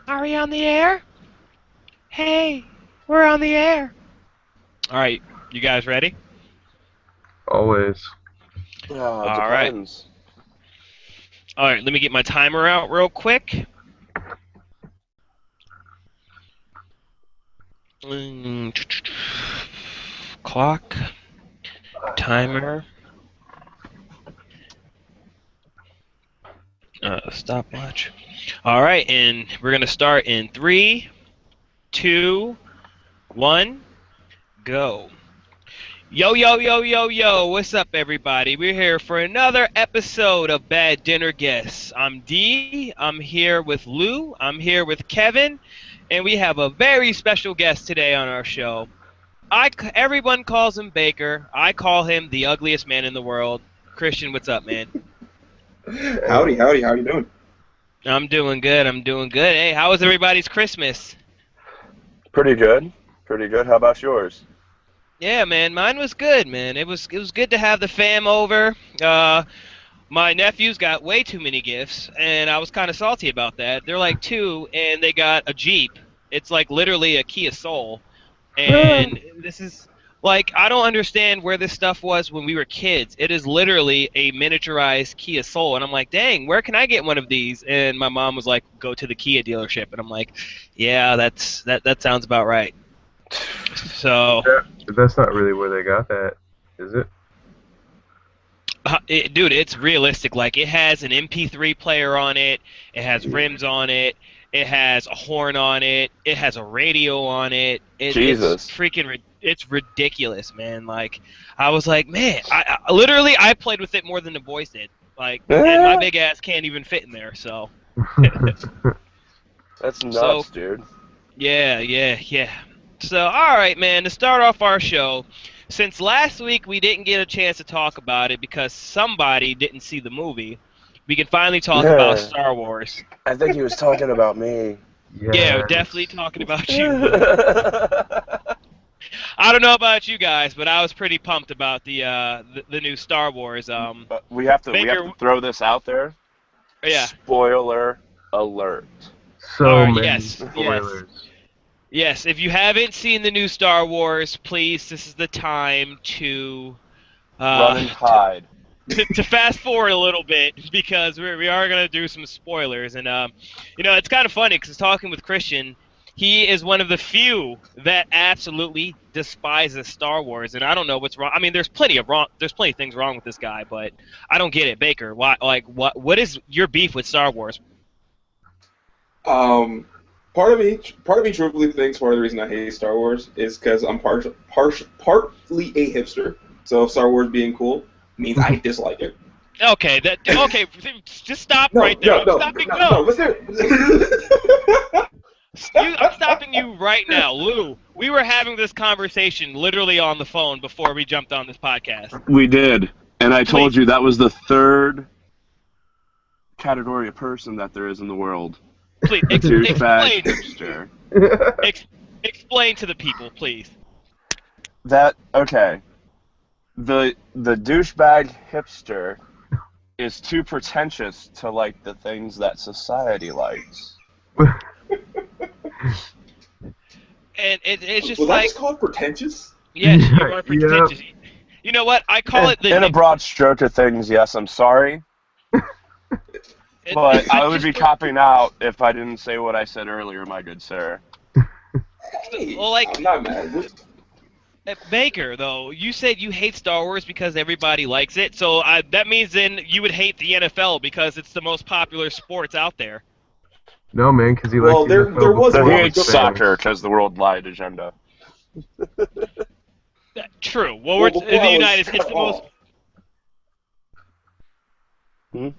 Are we on the air? Hey, we're on the air. All right, you guys ready? Always. All right. Depends. All right, let me get my timer out real quick. Mm, Clock, timer, stopwatch. All right, and we're going to start in three, two, one, go. Yo, yo, yo, yo, yo, what's up, everybody? We're here for another episode of Bad Dinner Guests. I'm D, I'm here with Lou, I'm here with Kevin, and we have a very special guest today on our show. Everyone calls him Baker. I call him the ugliest man in the world. Christian, what's up, man? Howdy, howdy, how you doing? I'm doing good, I'm doing good. Hey, how was everybody's Christmas? Pretty good. Pretty good. How about yours? Yeah, man, mine was good, man. It was good to have the fam over. My nephews got way too many gifts, and I was kind of salty about that. They're like two, and they got a Jeep. It's like literally a Kia Soul, and this is like I don't understand where this stuff was when we were kids. It is literally a miniaturized Kia Soul, and I'm like, dang, where can I get one of these? And my mom was like, go to the Kia dealership, and I'm like, yeah, that sounds about right. So. That's not really where they got that, is it? Dude, it's realistic. Like, it has an MP3 player on it. It has rims on it. It has a horn on it. It has a radio on it. It's Jesus. freaking. It's ridiculous, man. Like, I was like, man, I literally I played with it more than the boys did. Like, and my big ass can't even fit in there. So, That's so nuts, dude. yeah, yeah, yeah. So, all right, man. To start off our show, since last week we didn't get a chance to talk about it because somebody didn't see the movie, we can finally talk about Yeah. Star Wars. I think he was talking about me. Yeah, Yes. definitely talking about you, Lou. I don't know about you guys, but I was pretty pumped about the new Star Wars. we have to Baker, throw this out there. yeah. Spoiler alert. All So right, many yes, yes. spoilers. Yes, if you haven't seen the new Star Wars, please, this is the time to Run and to, hide. to fast forward a little bit because we are going to do some spoilers. And, it's kind of funny because talking with Christian, he is one of the few that absolutely despises Star Wars. And I don't know what's wrong. I mean, there's plenty of things wrong with this guy, but I don't get it. Baker, why, like, what is your beef with Star Wars? Um, part of me truthfully thinks part of the reason I hate Star Wars is because I'm partly a hipster. So Star Wars being cool means I dislike it. Okay, just stop No, right there. no, I'm no, stopping. no, no. No, Listen. I'm stopping you right now, Lou. We were having this conversation literally on the phone before we jumped on this podcast. We did. And I Please, told you that was the third category of person that there is in the world. please, Douchebag hipster. ex, explain to the people, please. Okay. The douchebag hipster is too pretentious to like the things that society likes. And it's just Was I like, just called pretentious? yes, you are Yeah. pretentious. You know what? I call it In a broad stroke of things, yes, I'm sorry, but I would be copping out if I didn't say what I said earlier, my good sir. Hey, Well, like, I'm not mad. Baker, though, you said you hate Star Wars because everybody likes it. So that means then you would hate the NFL because it's the most popular sports out there. No, man, because he Well, liked there was So before he one it hates was good famous. soccer because the worldwide agenda. True. Well, Well, we're before in the I was United States. It's cut the most. off, Hmm?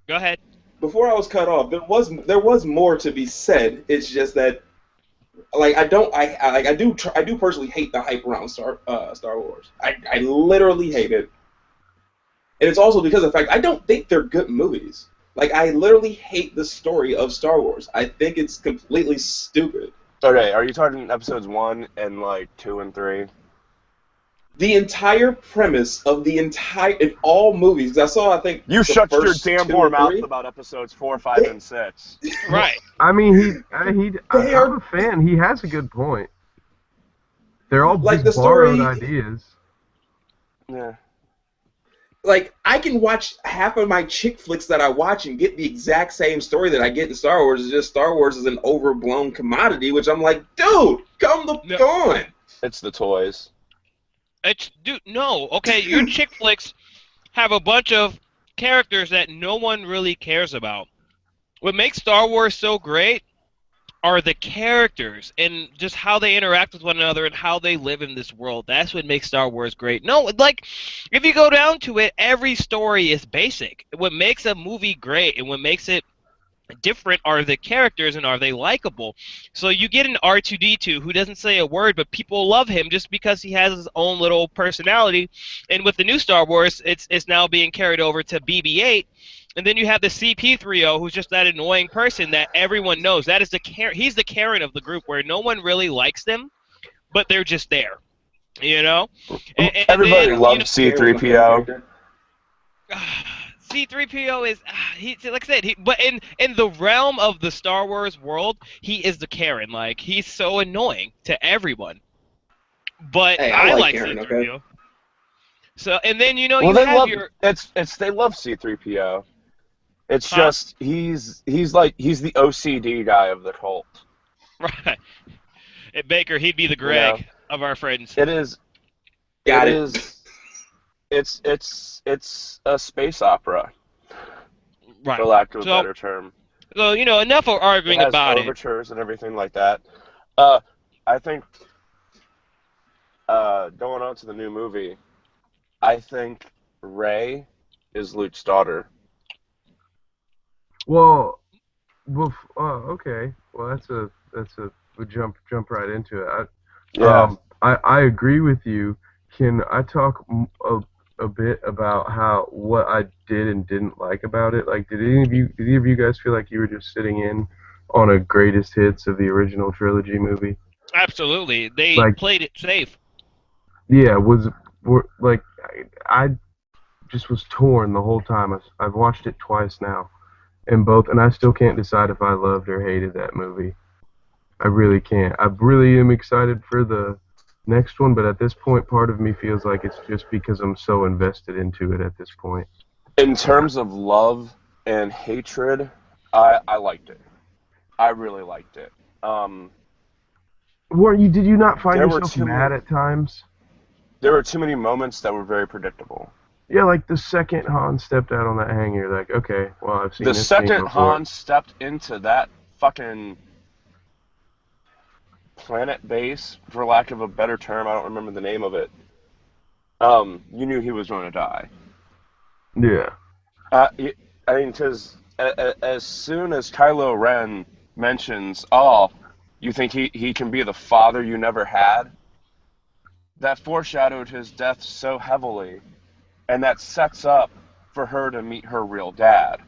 Go ahead. before I was cut off, there was more to be said. It's just that like I do personally hate the hype around Star Wars. I literally hate it, and it's also because of the fact I don't think they're good movies. Like I literally hate the story of Star Wars. I think it's completely stupid. Okay, are you talking episodes 1 and like 2 and 3? the entire premise of the entire in all movies. 'Cause I saw, I think, You the shut your first damn 2 poor or mouth 3. about episodes 4, 5, and 6. Right. I mean, They I'm are a fan. He has a good point. They're all like just the borrowed story. ideas. Yeah. Like, I can watch half of my chick flicks that I watch and get the exact same story that I get in Star Wars. It's just Star Wars is an overblown commodity, which I'm like, dude, come the No. on. It's the toys. Dude, no. Okay, your chick flicks have a bunch of characters that no one really cares about. What makes Star Wars so great are the characters and just how they interact with one another and how they live in this world. That's what makes Star Wars great. No, like, if you go down to it, every story is basic. What makes a movie great and what makes it different are the characters and are they likable. So you get an R2-D2 who doesn't say a word, but people love him just because he has his own little personality. And with the new Star Wars, it's now being carried over to BB-8. And then you have the CP3O, who's just that annoying person that everyone knows. That is he's the Karen of the group, where no one really likes them, but they're just there, you know. And Everybody then, loves C-3PO. C-3PO is he, like I said, but in the realm of the Star Wars world, he is the Karen. Like, he's so annoying to everyone. But Hey, I I like like Karen, C-3PO. okay? So, and then you Well, you they have love your they love C-3PO. It's Huh? just he's the OCD guy of the cult. right. Baker, he'd be the Greg of our friends. It is. Got it it. is. It's a space opera, Right. for lack of a So- better term. So, enough of arguing It has about it. overtures and everything like that. I think going on to the new movie, I think Rey is Luke's daughter. Well, okay. Well, we jump right into it. I agree with you. Can I talk a bit about what I did and didn't like about it? Like, did either of you guys feel like you were just sitting in on a greatest hits of the original trilogy movie? Absolutely. They played it safe. Yeah, I just was torn the whole time. I've watched it twice now, and I still can't decide if I loved or hated that movie. I really can't. I really am excited for the next one, but at this point, part of me feels like it's just because I'm so invested into it at this point. In terms of love and hatred, I liked it. I really liked it. Did you not find There were yourself too mad many- at times? There were too many moments that were very predictable. Yeah, like the second Han stepped out on that hangar, like, okay, well, I've seen The this scene second before. Han stepped into that fucking planet base, for lack of a better term, I don't remember the name of it. You knew he was going to die. Yeah. I mean, because as soon as Kylo Ren mentions, "Oh, you think he can be the father you never had?" that foreshadowed his death so heavily, and that sets up for her to meet her real dad,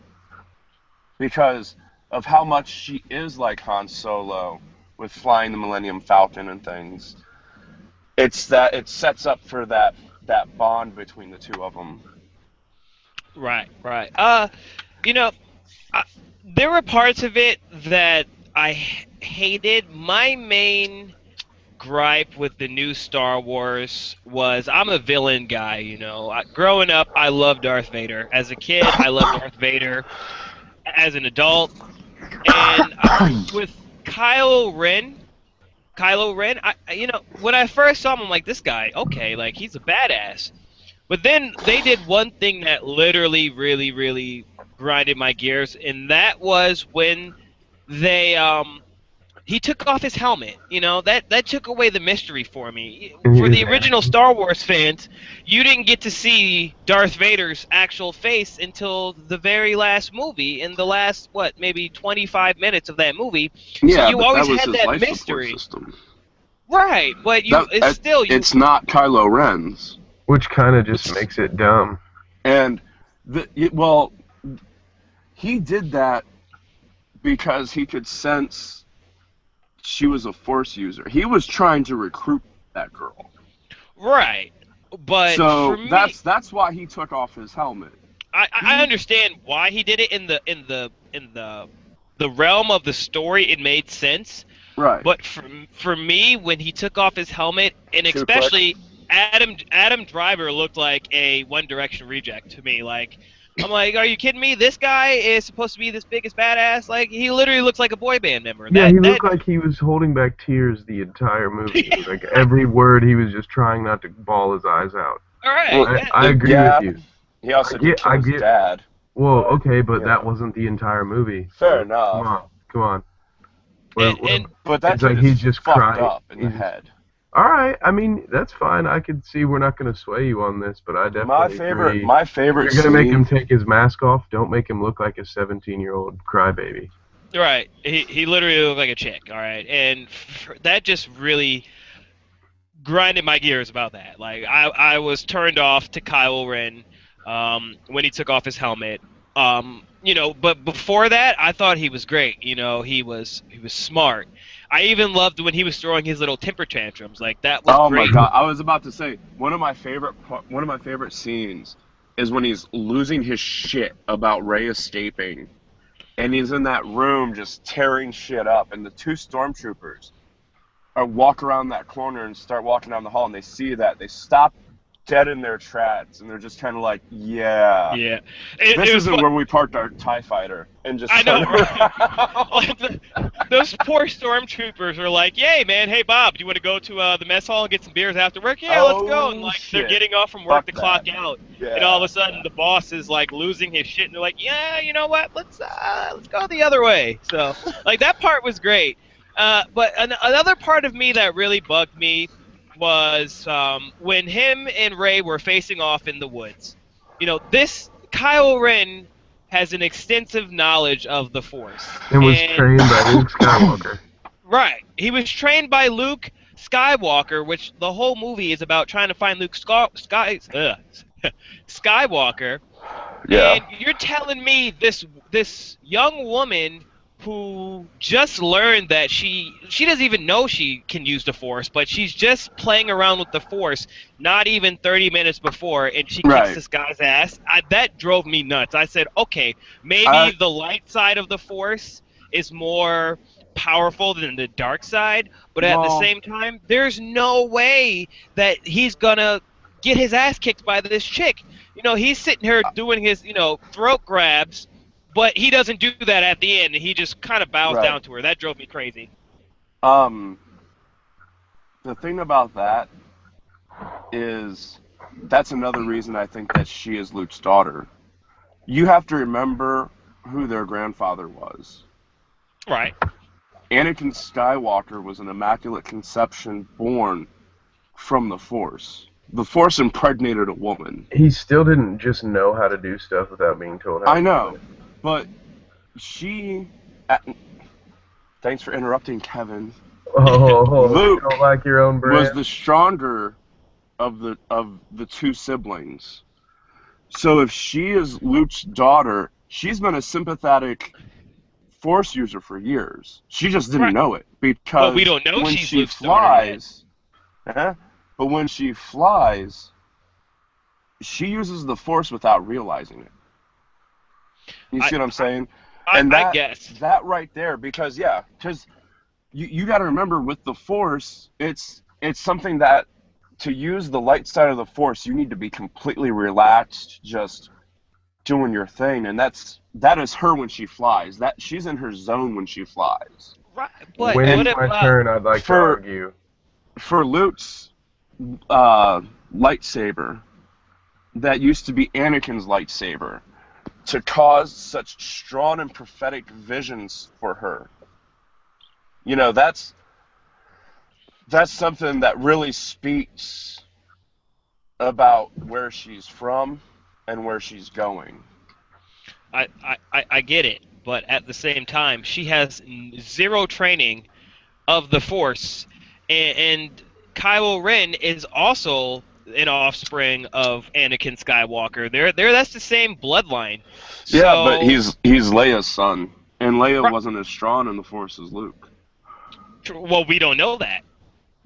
because of how much she is like Han Solo with flying the Millennium Falcon and things. It sets up for that bond between the two of them. Right. There were parts of it that I hated. My main gripe with the new Star Wars was I'm a villain guy, Growing up, I loved Darth Vader. As a kid, I loved Darth Vader. As an adult, and with Kylo Ren, when I first saw him, I'm like, this guy, okay, like, he's a badass. But then they did one thing that literally really, really grinded my gears, and that was when he took off his helmet. That took away the mystery for me. For the original Star Wars fans, you didn't get to see Darth Vader's actual face until the very last movie, in the last, maybe 25 minutes of that movie. Yeah, so you but always that was had his that life mystery. support system. Right, but It's not Kylo Ren's. Which kind of just makes it dumb. And, he did that because he could sense she was a Force user. He was trying to recruit that girl. Right. But So for me, that's why he took off his helmet. I understand why he did it in the realm of the story. It made sense. Right. But for me, when he took off his helmet, and Too especially Adam Driver looked like a One Direction reject to me. Like, I'm like, are you kidding me? This guy is supposed to be this biggest badass. Like, he literally looks like a boy band member. Yeah, he looked like he was holding back tears the entire movie. Like every word, he was just trying not to bawl his eyes out. All right. Well, I agree with you. He also did kill his dad. Well, okay, but that wasn't the entire movie. Fair enough. Come on. But that's like he's just fucked crying up in the head. All right, I mean that's fine. I could see we're not going to sway you on this, but I definitely agree. My favorite. If you're going to make him take his mask off, don't make him look like a 17-year-old crybaby. Right. He literally looked like a chick. All right, and that just really grinded my gears about that. Like I was turned off to Kylo Ren when he took off his helmet. But before that, I thought he was great. He was smart. I even loved when he was throwing his little temper tantrums. Like that was great. Oh my god! I was about to say one of my favorite scenes is when he's losing his shit about Rey escaping, and he's in that room just tearing shit up, and the two stormtroopers walk around that corner and start walking down the hall, and they see that they stop dead in their tracks, and they're just kind of like, yeah. This isn't where we parked our TIE fighter, and just. I know. Right? Like those poor stormtroopers are like, "Yay, man! Hey, Bob, do you want to go to the mess hall and get some beers after work? Yeah, let's go." And like they're getting off from work to clock out, and all of a sudden the boss is like losing his shit, and they're like, "Yeah, you know what? Let's go the other way." So like that part was great. But another part of me that really bugged me when him and Rey were facing off in the woods. This Kylo Ren has an extensive knowledge of the Force. And was trained by Luke Skywalker. Right. He was trained by Luke Skywalker, which the whole movie is about trying to find Luke Skywalker. Yeah. And you're telling me this young woman who just learned that she doesn't even know she can use the Force, but she's just playing around with the Force not even 30 minutes before, and she kicks this guy's ass. That drove me nuts. I said, okay, maybe the light side of the Force is more powerful than the dark side, but at the same time, there's no way that he's gonna get his ass kicked by this chick. He's sitting here doing his, throat grabs, but he doesn't do that at the end. He just kind of bows down to her. That drove me crazy. The thing about that is that's another reason I think that she is Luke's daughter. You have to remember who their grandfather was. Right. Anakin Skywalker was an immaculate conception born from the Force. The Force impregnated a woman. He still didn't just know how to do stuff without being told how to do it. But she... Thanks for interrupting, Kevin. Luke don't like your own brand. Was the stronger of the two siblings. So if she is Luke's daughter, she's been a sympathetic Force user for years. She just didn't know it because we don't know when she's she Luke's flies, but when she flies, she uses the Force without realizing it. You see what I'm saying? I guess that right there, because you got to remember with the Force, it's something that to use the light side of the Force, you need to be completely relaxed, just doing your thing, and that is her when she flies. That she's in her zone when she flies. Right. But when it's my turn, I'd like to argue. For Luke's lightsaber, that used to be Anakin's lightsaber, to cause such strong and prophetic visions for her. That's something that really speaks about where she's from and where she's going. I get it, but at the same time, she has zero training of the Force, and Kylo Ren is also an offspring of Anakin Skywalker. That's the same bloodline. Yeah, but he's Leia's son, and Leia wasn't as strong in the Force as Luke. Well, we don't know that.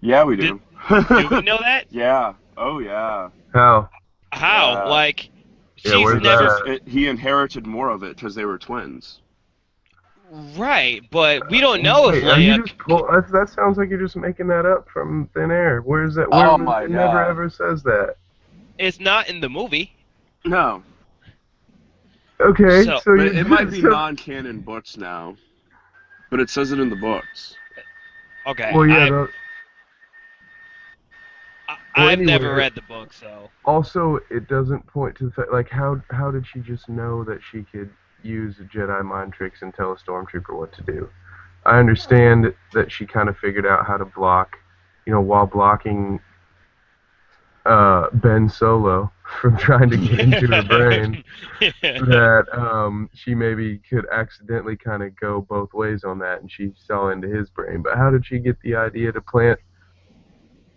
Yeah, we do. Do we know that? Yeah. Oh, yeah. How? How? Like, Yeah, she's where's never that? He inherited more of it because they were twins. right, but we don't know if Wait, are you Leia. just that sounds like you're just making that up from thin air. Where's that? Oh Where my it never God. ever says that. It's not in the movie. No, Okay, So- so but you it might be so- non-canon books now. But it says it in the books. Okay, Well, yeah. I've anyway, never read the book, so. Also, it doesn't point to the fact, like, how did she just know that she could use Jedi mind tricks and tell a stormtrooper what to do? I understand that she kind of figured out how to block, while blocking Ben Solo from trying to get into her brain, that she maybe could accidentally kind of go both ways on that, and she saw into his brain. But how did she get the idea to plant?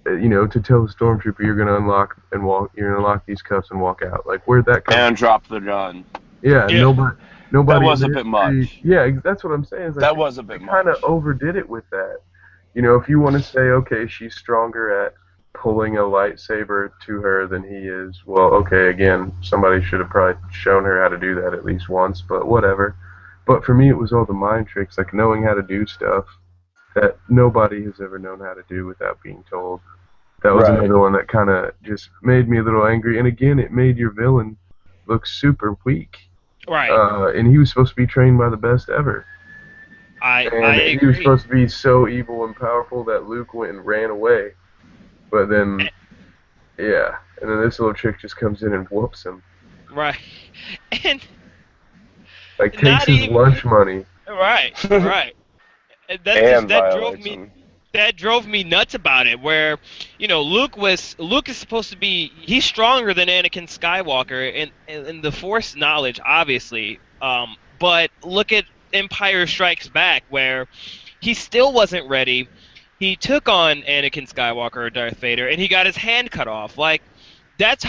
To tell the stormtrooper you're gonna unlock these cuffs and walk out. Like, where'd that come And drop the gun. Yeah, Yeah. nobody. That was in a the bit much. history- Yeah, that's what I'm saying. Is like, That was a bit they kind much. of overdid it with that. If you want to say, okay, she's stronger at pulling a lightsaber to her than he is, well, okay, again, somebody should have probably shown her how to do that at least once, but whatever. But for me, it was all the mind tricks, like knowing how to do stuff that nobody has ever known how to do without being told. That was Right. another one that kind of just made me a little angry. And again, it made your villain look super weak. Right. And he was supposed to be trained by the best ever. I And he was supposed to be so evil and powerful that Luke went and ran away. But then, yeah. And then this little chick just comes in and whoops him. Right. And Like, takes Not his even- lunch money. right. And And that drove me nuts about it, where Luke is supposed to be, he's stronger than Anakin Skywalker in the Force knowledge, obviously, but look at Empire Strikes Back, where he still wasn't ready. He took on Anakin Skywalker or Darth Vader, and he got his hand cut off. Like, that's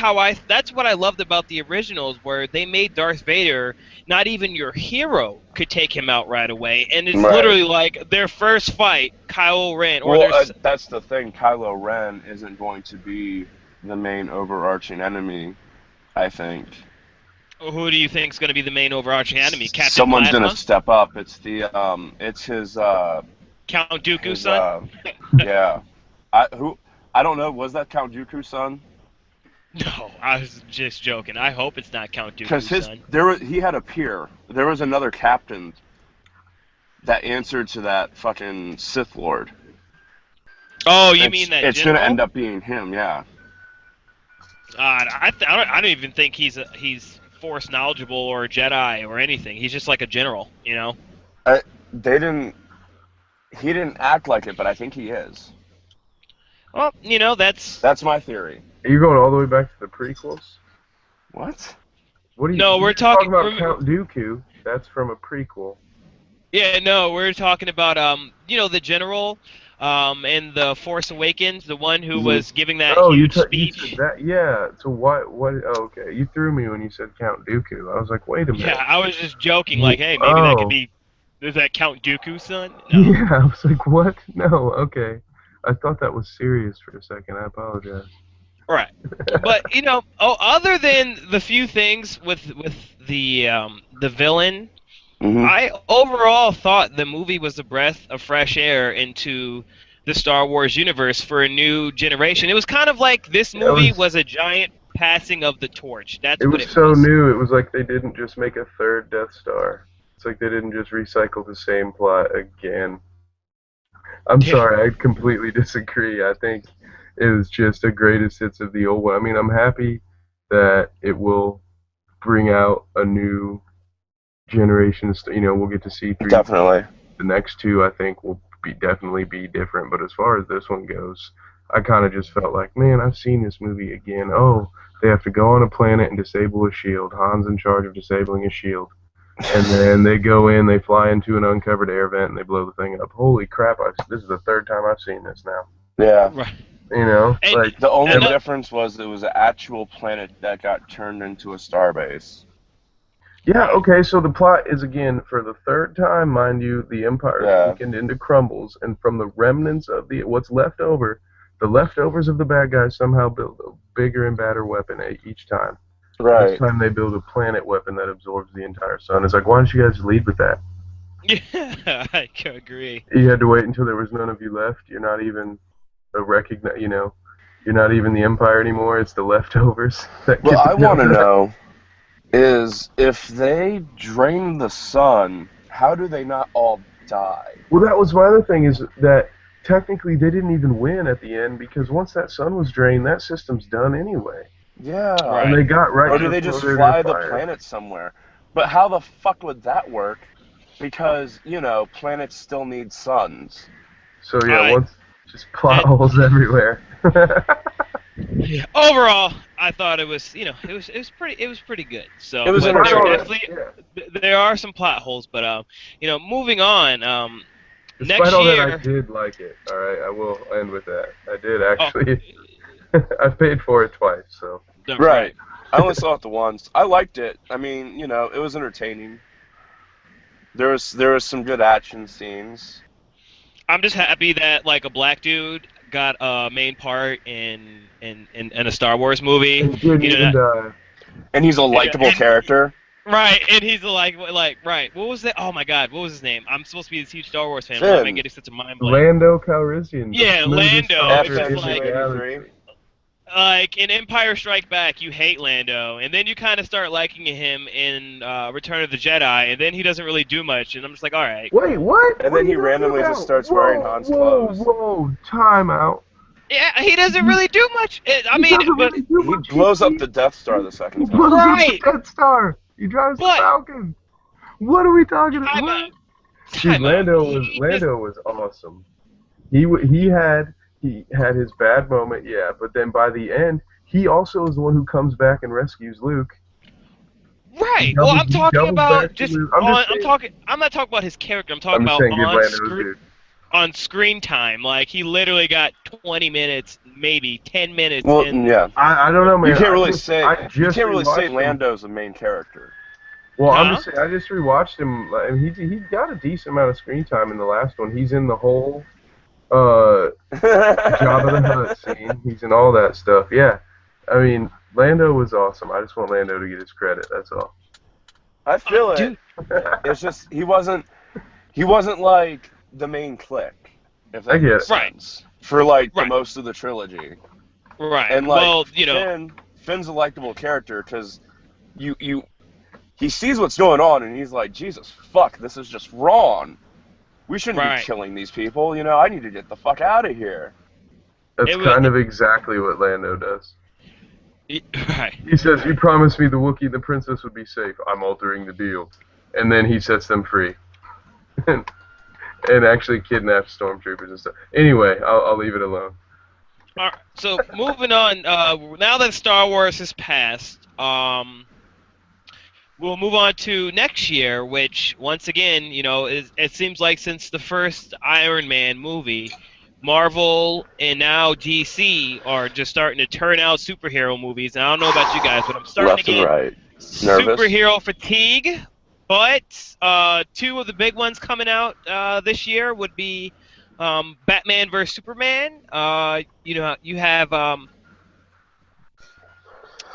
what I loved about the originals, where they made Darth Vader, not even your hero could take him out right away, and it's Right. literally like their first fight, Kylo Ren, or Well, that's the thing. Kylo Ren isn't going to be the main overarching enemy, I think. who do you think is going to be the main overarching enemy? Captain Someone's Plasma? gonna step up. It's it's his Count Dooku's his, son? yeah. I don't know. Was that Count Dooku's son? No, I was just joking. I hope it's not Count Because Dooku's son. he had a peer. There was another captain that answered to that fucking Sith Lord. Oh, you mean that It's general? gonna end up being him, yeah. I don't even think he's Force knowledgeable or a Jedi or anything. He's just like a general, He didn't act like it, but I think he is. Well, that's... That's my theory. Are you going all the way back to the prequels? What? What are you? No, we're you're talking- about we're- Count Dooku. That's from a prequel. Yeah, no, we're talking about, the general in The Force Awakens, the one who was giving that Oh, you huge said speech. that? Yeah. So what? Oh, okay. You threw me when you said Count Dooku. I was like, wait a minute. Yeah, I was just joking, like, hey, maybe that Oh. could be... Is that Count Dooku's son? No. Yeah, I was like, what? No, okay. I thought that was serious for a second. I apologize. Right. But other than the few things with the villain, Mhm. I overall thought the movie was a breath of fresh air into the Star Wars universe for a new generation. It was kind of like this movie was a giant passing of the torch. That's It what was it so was. new. It was like they didn't just make a third Death Star. It's like they didn't just recycle the same plot again. I'm Yeah. sorry, I completely disagree. I think it was just a greatest hits of the old one. I mean, I'm happy that it will bring out a new generation. We'll get to see through Definitely. the next two. I think will definitely be different. But as far as this one goes, I kind of just felt like, man, I've seen this movie again. Oh, they have to go on a planet and disable a shield. Han's in charge of disabling a shield. And then they go in, they fly into an uncovered air vent, and they blow the thing up. Holy crap, this is the third time I've seen this now. Yeah. Right. Like, And- The only And- difference was it was an actual planet that got turned into a starbase. yeah, okay, so the plot is, again, for the third time, mind you, the Empire is Yeah. weakened into crumbles, and from the remnants of what's left over, the leftovers of the bad guys somehow build a bigger and badder weapon each time. Right. This time they build a planet weapon that absorbs the entire sun. It's like, why don't you guys lead with that? Yeah, I can agree. You had to wait until there was none of you left. You're not even you're not even the Empire anymore. It's the leftovers. Well, I want to know is if they drain the sun, how do they not all die? Well, that was my other thing, is that technically they didn't even win at the end, because once that sun was drained, that system's done anyway. Yeah. Right. And they got right. Or do they just fly the planet somewhere? But how the fuck would that work? Because, planets still need suns. So yeah, just plot holes everywhere. Yeah. Overall, I thought it was, it was pretty good. So it was there are some plot holes, but moving on. Despite next all year, that, I did like it. All right, I will end with that. I did actually. I paid for it twice, so. Right. I only saw it the once. I liked it. I mean, it was entertaining. There was some good action scenes. I'm just happy that like a black dude got a main part in a Star Wars movie. And he's a likable character. Right, and he's like right. What was that? Oh my God, what was his name? I'm supposed to be this huge Star Wars fan. Why am I getting such a mind blank? Lando Calrissian. Yeah, Lando. It's F-83. Like in Empire Strike Back, you hate Lando, and then you kind of start liking him in Return of the Jedi, and then he doesn't really do much, and I'm just like, all right. Wait, what? And then he randomly just starts wearing Han's clothes. Whoa, time out. Yeah, he doesn't really do much. He blows up the Death Star the second time. Right. Death Star. He drives the Falcon. What are we talking about? Dude, Lando was awesome. He had his bad moment, yeah, but then by the end, he also is the one who comes back and rescues Luke. Right. Well, I'm talking about I'm not talking about his character. I'm talking about on screen time. Like he literally got 20 minutes, maybe 10 minutes. Well, yeah. I don't know, man. You can't really say Lando's the main character. Well, I'm just saying, I just rewatched him, and he got a decent amount of screen time in the last one. He's in the whole Jabba the Hutt scene. He's in all that stuff. Yeah, I mean, Lando was awesome. I just want Lando to get his credit. That's all. I feel it. It's just he wasn't like the main clique. If that makes sense. For the most of the trilogy. Right. And Finn's a likable character because he sees what's going on and he's like, Jesus fuck, this is just wrong. We shouldn't be killing these people. I need to get the fuck out of here. That's kind of exactly what Lando does. Right. He says, "You promised me the Wookiee and the princess would be safe. I'm altering the deal." And then he sets them free. and actually kidnaps stormtroopers and stuff. Anyway, I'll leave it alone. All right, so moving on, now that Star Wars has passed, we'll move on to next year, which, once again, it seems like since the first Iron Man movie, Marvel and now DC are just starting to turn out superhero movies. And I don't know about you guys, but I'm starting to get superhero fatigue. But two of the big ones coming out this year would be Batman vs. Superman. You have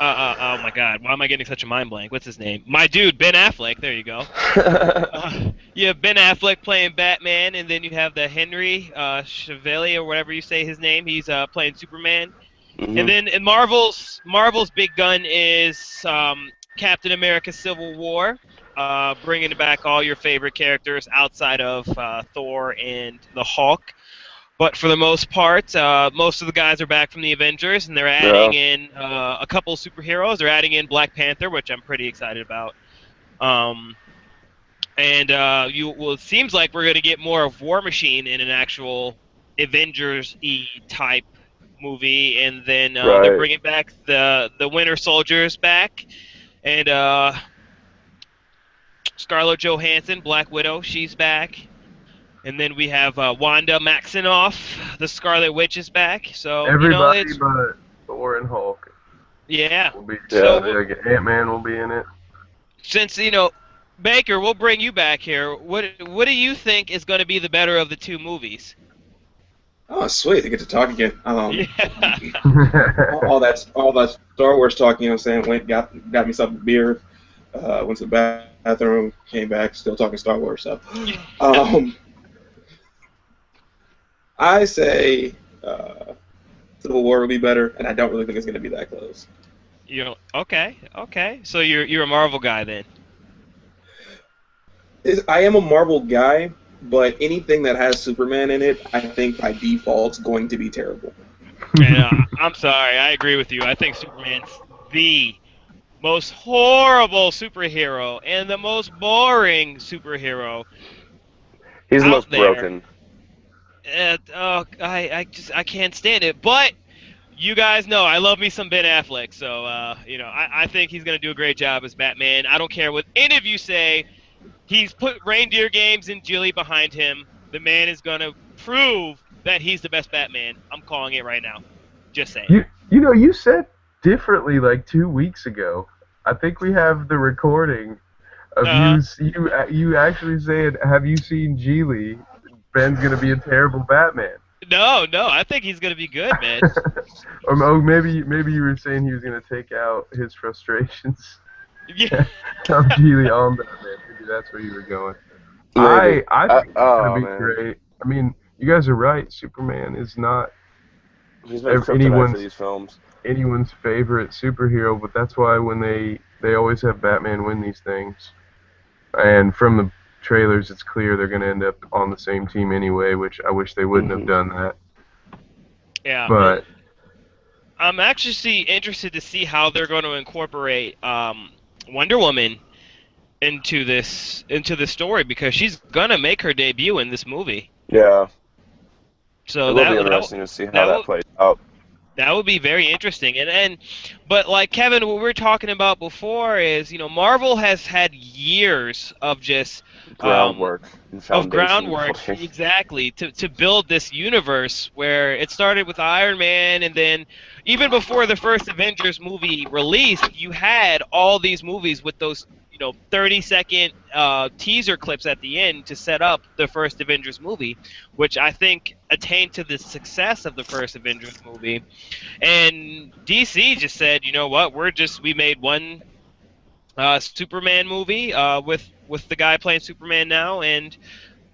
oh my God, why am I getting such a mind blank? What's his name? My dude, Ben Affleck. There you go. You have Ben Affleck playing Batman, and then you have the Henry Cavill or whatever you say his name. He's playing Superman. Mm-hmm. And then in Marvel's big gun is Captain America: Civil War, bringing back all your favorite characters outside of Thor and the Hulk. But for the most part, most of the guys are back from the Avengers, and they're adding in a couple superheroes. They're adding in Black Panther, which I'm pretty excited about. It seems like we're going to get more of War Machine in an actual Avengers-y type movie, and then they're bringing back the Winter Soldiers back, and Scarlett Johansson, Black Widow, she's back. And then we have Wanda Maximoff, the Scarlet Witch is back. So everybody but Thor and Hulk. Yeah. Ant-Man will be in it. Since Baker, we'll bring you back here. What do you think is going to be the better of the two movies? Oh, sweet! I get to talk again. Yeah. All that Star Wars talk. You know what I'm saying? Got me some beer. Went to the bathroom. Came back. Still talking Star Wars. So, um, I say Civil War would be better, and I don't really think it's going to be that close. Okay. So you're a Marvel guy then. I am a Marvel guy, but anything that has Superman in it, I think by default is going to be terrible. And I'm sorry, I agree with you. I think Superman's the most horrible superhero and the most boring superhero He's the out most there. broken. I can't stand it. But you guys know I love me some Ben Affleck, so I think he's gonna do a great job as Batman. I don't care what any of you say. He's put Reindeer Games and Jilly behind him. The man is gonna prove that he's the best Batman. I'm calling it right now. Just saying. You said differently like 2 weeks ago. I think we have the recording of you actually saying, "Have you seen Geely? Ben's gonna be a terrible Batman." No, I think he's gonna be good, man. Or maybe you were saying he was gonna take out his frustrations. Yeah. Of Geely on Batman. Maybe that's where you were going. Maybe. I think it's gonna be man. great. I mean, you guys are right. Superman is not He's been kryptonite for these films. Anyone's favorite superhero, but that's why when they always have Batman win these things. And from the trailers, it's clear they're going to end up on the same team anyway, which I wish they wouldn't have done that. Yeah. But I'm actually interested to see how they're going to incorporate Wonder Woman into the story, because she's gonna make her debut in this movie. Yeah. So it will be interesting to see how that plays out. That would be very interesting. But like Kevin, what we were talking about before is, Marvel has had years of just groundwork exactly to build this universe, where it started with Iron Man, and then even before the first Avengers movie released, you had all these movies with those 30-second teaser clips at the end to set up the first Avengers movie, which I think attained to the success of the first Avengers movie. And DC just said, you know what, we made one Superman movie with the guy playing Superman now, and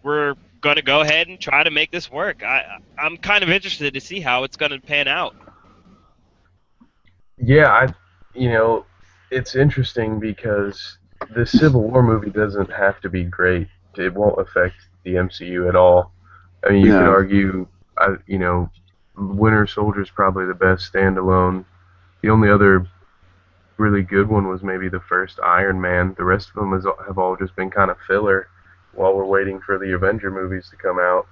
we're going to go ahead and try to make this work. I'm kind of interested to see how it's going to pan out. Yeah, it's interesting because the Civil War movie doesn't have to be great. It won't affect the MCU at all. I mean, you could argue, Winter Soldier is probably the best standalone. The only other really good one was maybe the first Iron Man. The rest of them have all just been kind of filler while we're waiting for the Avenger movies to come out.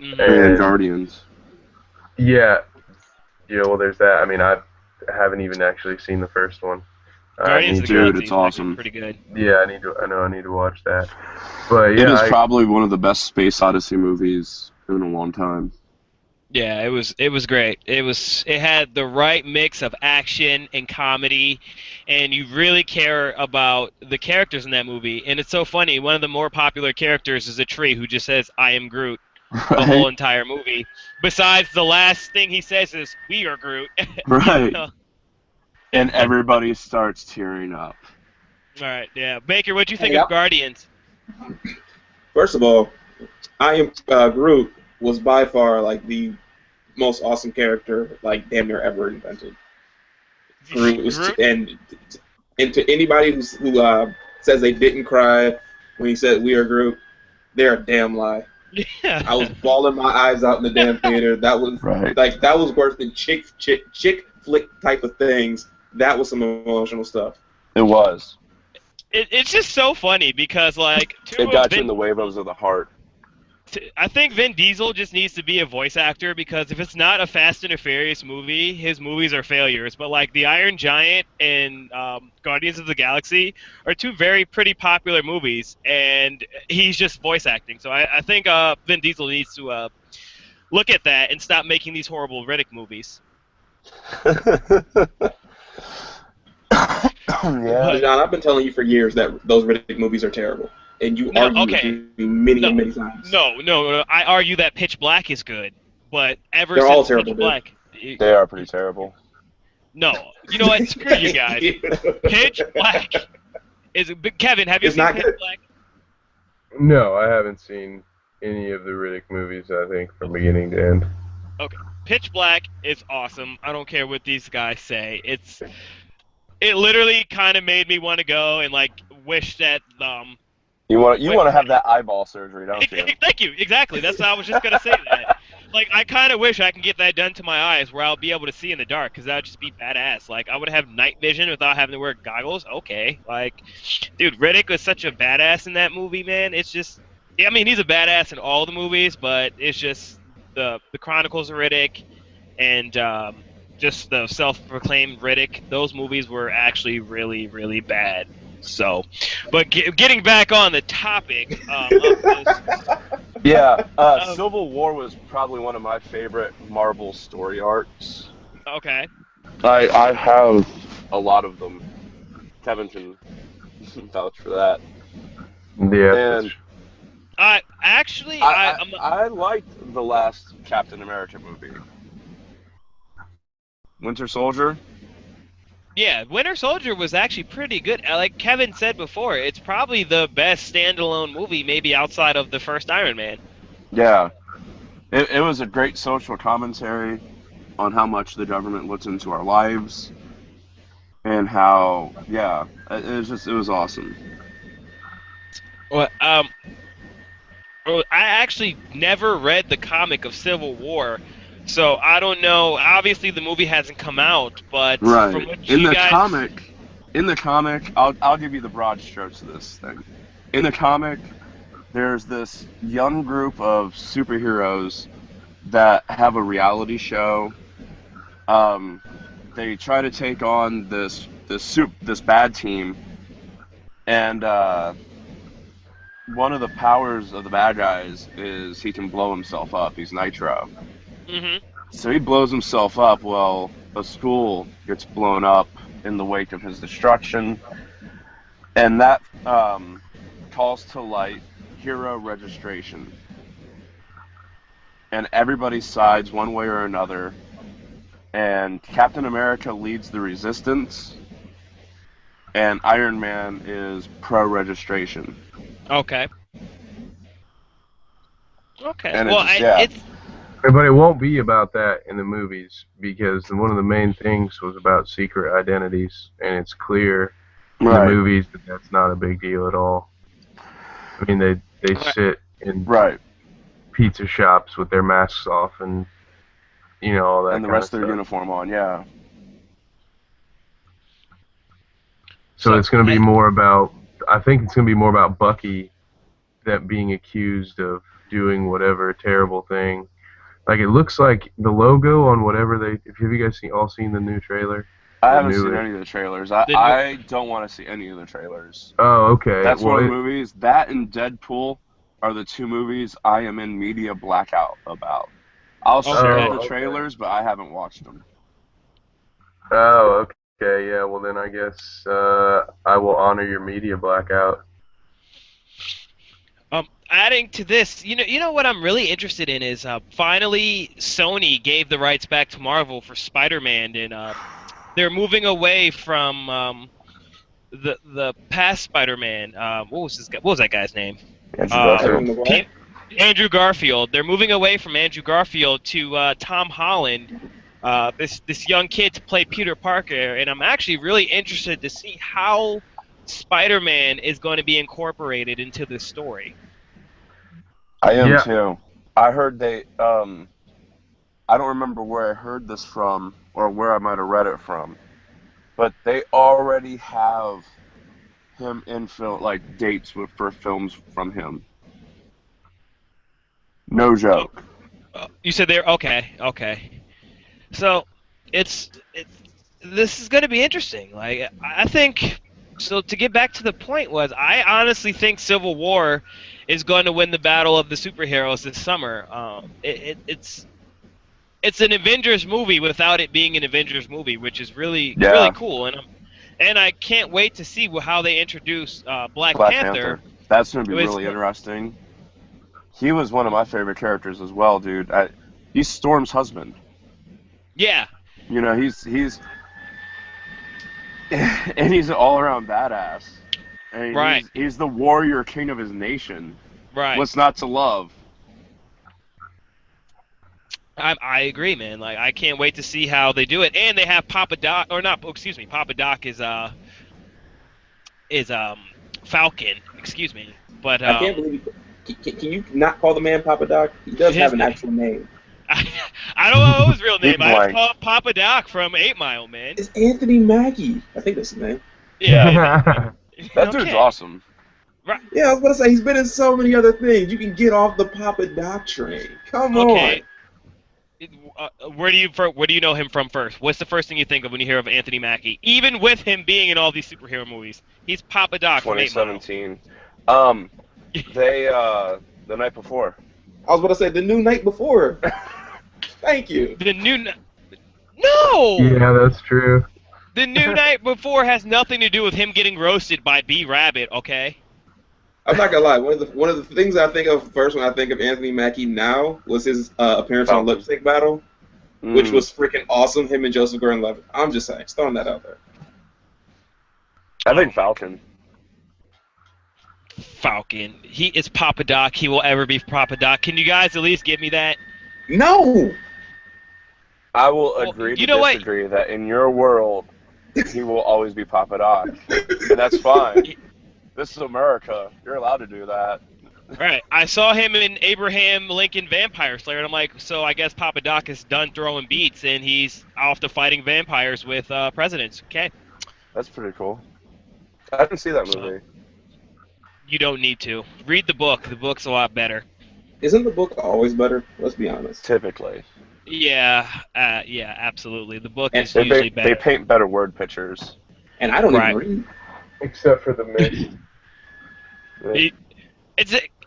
Mm-hmm. And Guardians. Yeah. Well, there's that. I mean, I haven't even actually seen the first one. Dude, it's awesome. Pretty good. Yeah, I need to watch that. But yeah, it is probably one of the best Space Odyssey movies in a long time. Yeah, it was great. It had the right mix of action and comedy, and you really care about the characters in that movie. And it's so funny. One of the more popular characters is a tree who just says, "I am Groot." Right. The whole entire movie. Besides, the last thing he says is, "We are Groot." Right. And everybody starts tearing up. All right, yeah. Baker, what'd you think of Guardians? First of all, I am Groot was by far like the most awesome character like damn near ever invented. Groot was, and to anybody who says they didn't cry when he said "We are Groot," they're a damn lie. Yeah. I was bawling my eyes out in the damn theater. That was that was worse than chick flick type of things. That was some emotional stuff. It was. It's just so funny because like it got you in the waves of the heart. I think Vin Diesel just needs to be a voice actor, because if it's not a Fast and the Furious movie, his movies are failures. But like the Iron Giant and Guardians of the Galaxy are two pretty popular movies, and he's just voice acting. So I think Vin Diesel needs to look at that and stop making these horrible Riddick movies. Yeah. John, I've been telling you for years that those Riddick movies are terrible. And you argue with me many times. No. I argue that Pitch Black is good. but ever They're all since terrible, Pitch dude. Black, They are pretty terrible. no, you know what? Screw you guys. Pitch Black is. Kevin, have you It's seen not Pitch good. Black? No, I haven't seen any of the Riddick movies. I think from beginning to end. Okay, Pitch Black is awesome. I don't care what these guys say. It literally kind of made me want to go and like wish that You want Wait. to have that eyeball surgery, don't you? Thank you. Exactly. That's I was just gonna say that. Like, I kind of wish I can get that done to my eyes where I'll be able to see in the dark, because that would just be badass. Like, I would have night vision without having to wear goggles. Okay. Like, dude, Riddick was such a badass in that movie, man. It's just, yeah, I mean, he's a badass in all the movies, but it's just the Chronicles of Riddick and just the self-proclaimed Riddick. Those movies were actually really, really bad. So, but getting back on the topic of this. Yeah, Civil War was probably one of my favorite Marvel story arcs. Okay. I have a lot of them. Kevin can vouch for that. Yeah. And I liked the last Captain America movie. Winter Soldier? Yeah, Winter Soldier was actually pretty good. Like Kevin said before, it's probably the best standalone movie, maybe outside of the first Iron Man. Yeah. It was a great social commentary on how much the government looks into our lives and how, yeah, it was awesome. Well, I actually never read the comic of Civil War, so I don't know. Obviously, the movie hasn't come out, but Right. from what In you the guys... comic, I'll give you the broad strokes of this thing. In the comic, there's this young group of superheroes that have a reality show. They try to take on this bad team, and one of the powers of the bad guys is he can blow himself up. He's Nitro. Mm-hmm. So he blows himself up. Well, a school gets blown up in the wake of his destruction, and that calls to light hero registration. And everybody sides one way or another, and Captain America leads the resistance, and Iron Man is pro-registration. Okay. Okay. And Well, it's... But it won't be about that in the movies, because one of the main things was about secret identities, and it's clear in the movies that that's not a big deal at all. I mean, they sit in pizza shops with their masks off and, you know, all that and the kind rest of of their stuff. uniform on, yeah. So it's going to be more about, I think it's going to be more about Bucky that being accused of doing whatever terrible thing. Like, it looks like the logo on whatever have you guys all seen the new trailer? I haven't seen any of the trailers. I don't want to see any of the trailers. Oh, okay. That's one of the movies. That and Deadpool are the two movies I am in media blackout about. I'll share the trailers, but I haven't watched them. Oh, okay. Yeah, well then I guess I will honor your media blackout. Adding to this, you know what I'm really interested in is finally Sony gave the rights back to Marvel for Spider-Man, and they're moving away from the past Spider-Man. What was that guy's name? Andrew Garfield. They're moving away from Andrew Garfield to Tom Holland, this young kid to play Peter Parker, and I'm actually really interested to see how Spider-Man is going to be incorporated into this story. I am too. I heard I don't remember where I heard this from or where I might have read it from, but they already have him in film, like dates for films from him. No joke. You said they're okay. So this is going to be interesting. Like, I think, so to get back to the point was, I honestly think Civil War is going to win the battle of the superheroes this summer. It's an Avengers movie without it being an Avengers movie, which is really cool. And I can't wait to see how they introduce Black Panther. That's going to be really interesting. He was one of my favorite characters as well, dude. He's Storm's husband. Yeah. You know, he's and he's an all-around badass. And Right. he's the warrior king of his nation. Right. What's not to love? I agree, man. Like, I can't wait to see how they do it. And they have Papa Doc, or not? Excuse me. Papa Doc is Falcon. Excuse me. But I can't believe can you not call the man Papa Doc? He does have an actual name. I don't know his real name. I just blank. call him Papa Doc from 8 Mile, man. It's Anthony Mackie. I think that's his name. Yeah. That dude's awesome. Right. Yeah, I was about to say he's been in so many other things. You can get off the Papa Doc train. Come Okay. on. Where do you know him from first? What's the first thing you think of when you hear of Anthony Mackie? Even with him being in all these superhero movies, he's Papa Doc from 8 Mile. 2017. The night before. I was about to say the new night before. Thank you. The new No! Yeah, that's true. The new night before has nothing to do with him getting roasted by B Rabbit, okay? I'm not gonna lie. One of the things I think of first when I think of Anthony Mackie now was his appearance on Lip Sync Battle, which was freaking awesome. Him and Joseph Gordon-Levitt. I'm just saying, throwing that out there. I think Falcon. Falcon. He is Papa Doc. He will ever be Papa Doc. Can you guys at least give me that? No. I will agree to disagree that in your world, he will always be Papa Doc. And that's fine. This is America. You're allowed to do that. Right. I saw him in Abraham Lincoln Vampire Slayer, and I'm like, so I guess Papa Doc is done throwing beats, and he's off to fighting vampires with presidents. Okay. That's pretty cool. I didn't see that movie. You don't need to. Read the book. The book's a lot better. Isn't the book always better? Let's be honest. Typically. Yeah, absolutely. The book is usually better. They paint better word pictures. And I don't even read. Except for The Mist.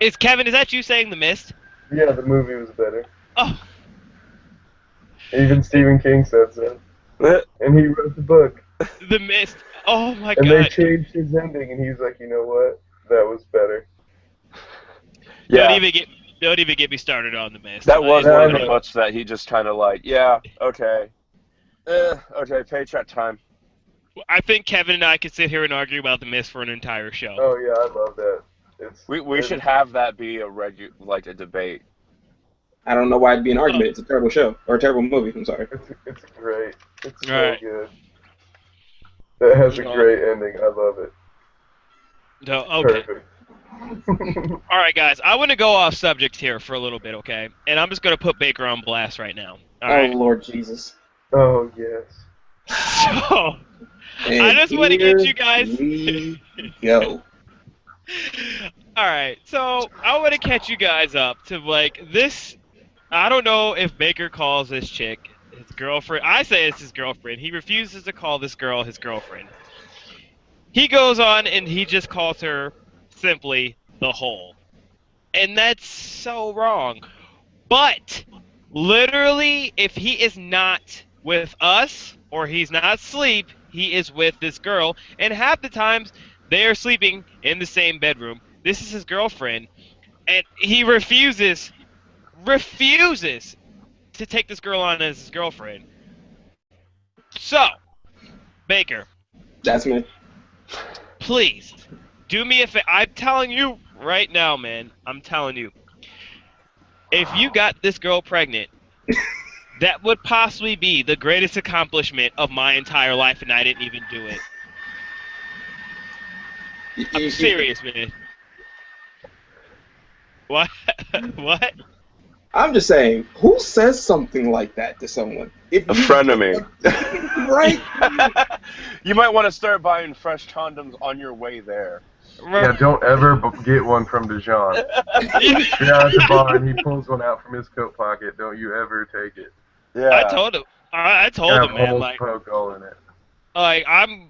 Is Kevin, is that you saying The Mist? Yeah, the movie was better. Oh. Even Stephen King said so. And he wrote the book. The Mist. Oh my and god. And they changed his ending, and he's like, you know what? That was better. Yeah. Don't even get me started on The Mist. That was one of the books that he just kind of like, yeah, okay. Okay, paycheck time. I think Kevin and I could sit here and argue about The Mist for an entire show. Oh yeah, I love that. We should have that be a debate. I don't know why it'd be an argument. It's a terrible show or a terrible movie. I'm sorry. It's great. It's so right. good. That has a great ending. I love it. No, okay. Perfect. All right, guys. I want to go off subject here for a little bit, okay? And I'm just going to put Baker on blast right now. All right? Lord Jesus. Oh, yes. So, I just want to get you guys... Go. All right, so I want to catch you guys up to, like, this... I don't know if Baker calls this chick his girlfriend. I say it's his girlfriend. He refuses to call this girl his girlfriend. He goes on and he just calls her simply the hole. And that's so wrong. But, literally, if he is not with us or he's not asleep, he is with this girl. And half the times, they are sleeping in the same bedroom. This is his girlfriend. And he refuses to take this girl on as his girlfriend. So, Baker. That's me. Please, do me a favor. I'm telling you right now, man. I'm telling you. If you got this girl pregnant, that would possibly be the greatest accomplishment of my entire life, and I didn't even do it. I'm serious, man. What? What? I'm just saying, who says something like that to someone? A friend of me. Right? You might want to start buying fresh condoms on your way there. Yeah, don't ever get one from Dijon. You're at the bar and he pulls one out from his coat pocket. Don't you ever take it. Yeah. I told him. I told him, man. Like, poke all in it. Like, I'm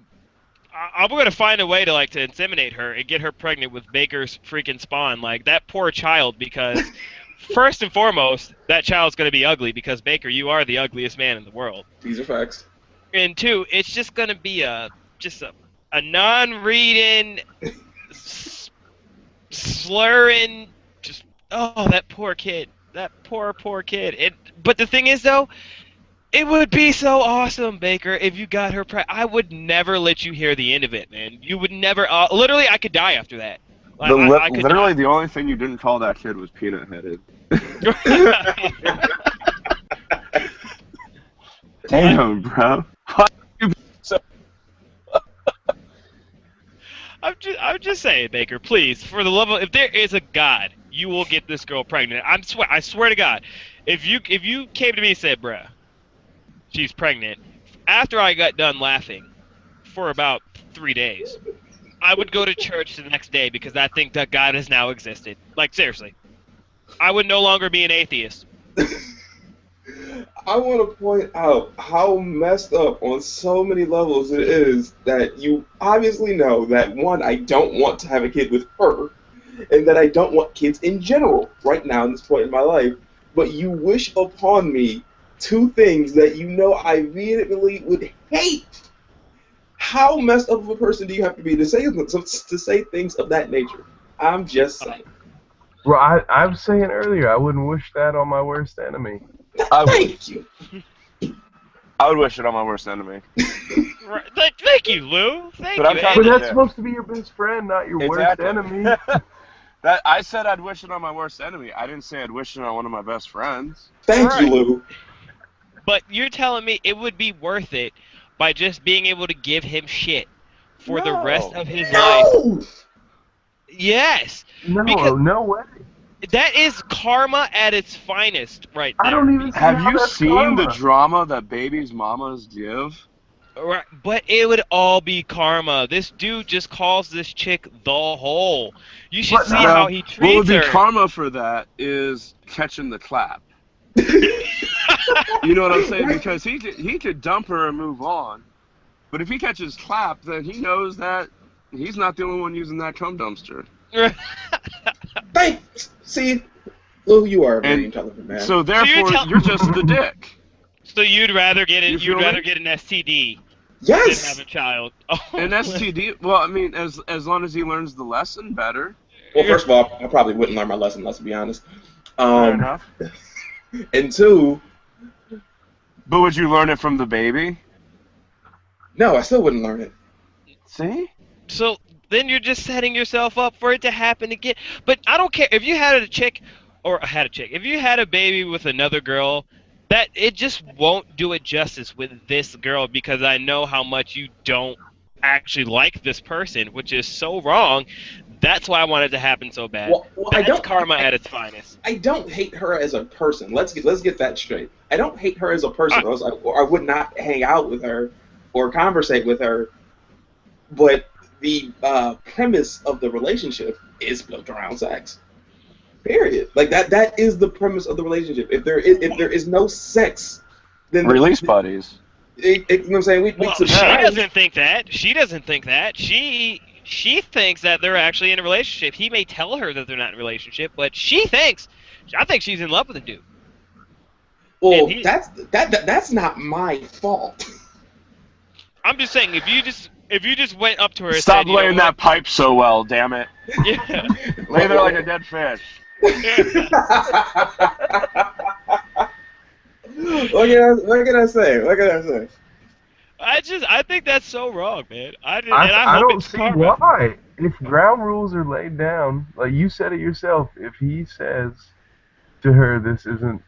gonna find a way to inseminate her and get her pregnant with Baker's freaking spawn. Like, that poor child, because first and foremost, that child's gonna be ugly because Baker, you are the ugliest man in the world. These are facts. And two, it's just gonna be a non-reading, slurring, that poor kid. That poor kid. But the thing is, though, it would be so awesome, Baker, if you got her I would never let you hear the end of it, man. You would never. Literally, I could die after that. I could Literally, die. the only thing you didn't call that kid was peanut headed. Damn, bro. I'm just saying, Baker. Please, for the love of, if there is a God, you will get this girl pregnant. I swear to God, if you came to me and said, "Bruh, she's pregnant," after I got done laughing for about 3 days, I would go to church the next day because I think that God has now existed. Like, seriously. I would no longer be an atheist. I want to point out how messed up on so many levels it is that you obviously know that, one, I don't want to have a kid with her, and that I don't want kids in general right now in this point in my life, but you wish upon me two things that you know I vehemently would hate. How messed up of a person do you have to be to say things of that nature? I'm just saying. Well, I was saying earlier, I wouldn't wish that on my worst enemy. Thank you. I would wish it on my worst enemy. Right. Thank you, Lou. Thank But I'm you. trying But to- that's Yeah. supposed to be your best friend, not your Exactly. worst enemy. That I said I'd wish it on my worst enemy. I didn't say I'd wish it on one of my best friends. Thank Right. you, Lou. But you're telling me it would be worth it by just being able to give him shit for the rest of his life? No! Yes. No, Because- no way. That is karma at its finest, right there. I don't even see Have how you that's seen karma. the drama that babies' mamas give? Right, but it would all be karma. This dude just calls this chick the hole. You should But see no, how he What would treats be her. karma for that is catching the clap. You know what I'm saying? Because he could dump her and move on, but if he catches clap, then he knows that he's not the only one using that cum dumpster. Thanks. See, Lou, you are a very And intelligent man. So therefore, you're just the dick. So you'd rather get You it? feel You'd rather me? get an STD than yes! have a child? Oh, An STD. Well, I mean, as long as he learns the lesson, better. Well, first of all, I probably wouldn't learn my lesson, let's be honest. Fair enough. And two, But would you learn it from the baby? no, I still wouldn't learn it. See? So then you're just setting yourself up for it to happen again. But I don't care if you had a chick, if you had a baby with another girl, that it just won't do it justice with this girl because I know how much you don't actually like this person, which is so wrong. That's why I want it to happen so bad. Well, That's karma at its finest. I don't hate her as a person. Let's get that straight. I don't hate her as a person. I would not hang out with her or conversate with her. But the premise of the relationship is built around sex. Period. Like that is the premise of the relationship. If there is no sex, then Release buddies. You know what I'm saying? We Well, she subscribe. doesn't think that. She doesn't think that. She thinks that they're actually in a relationship. He may tell her that they're not in a relationship, but I think she's in love with the dude. Well, and that's not my fault. I'm just saying, if you just went up to her and Stop said, you know laying that pipe so well, damn it. what? Yeah. Lay there like a dead fish. What can I say? I think that's so wrong, man. I I hope don't it's see karma. why. If ground rules are laid down, like you said it yourself, if he says to her, this isn't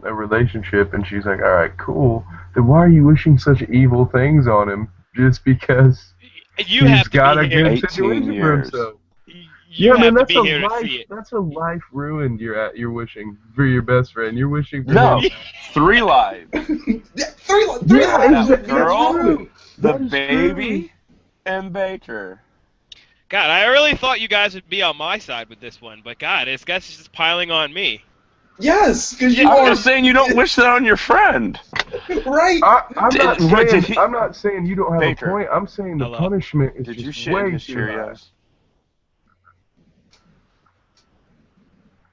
a relationship, and she's like, all right, cool, then why are you wishing such evil things on him just because You he's have to got a be here. good 18 situation for years. himself? You Yeah, have man, to that's be a here to life. see it. That's a life ruined. You're wishing for your best friend. You're wishing for No, him. 3 lives. Three Yeah, lives. that girl, true. The That is baby, and Baker. God, I really thought you guys would be on my side with this one, but God, this guy's just piling on me. Yes, because you I'm are just saying you don't wish that on your friend. right. I'm not saying you don't have Baker. a point. I'm saying the Hello. punishment is Did you just shit way in his too high. Cheerios?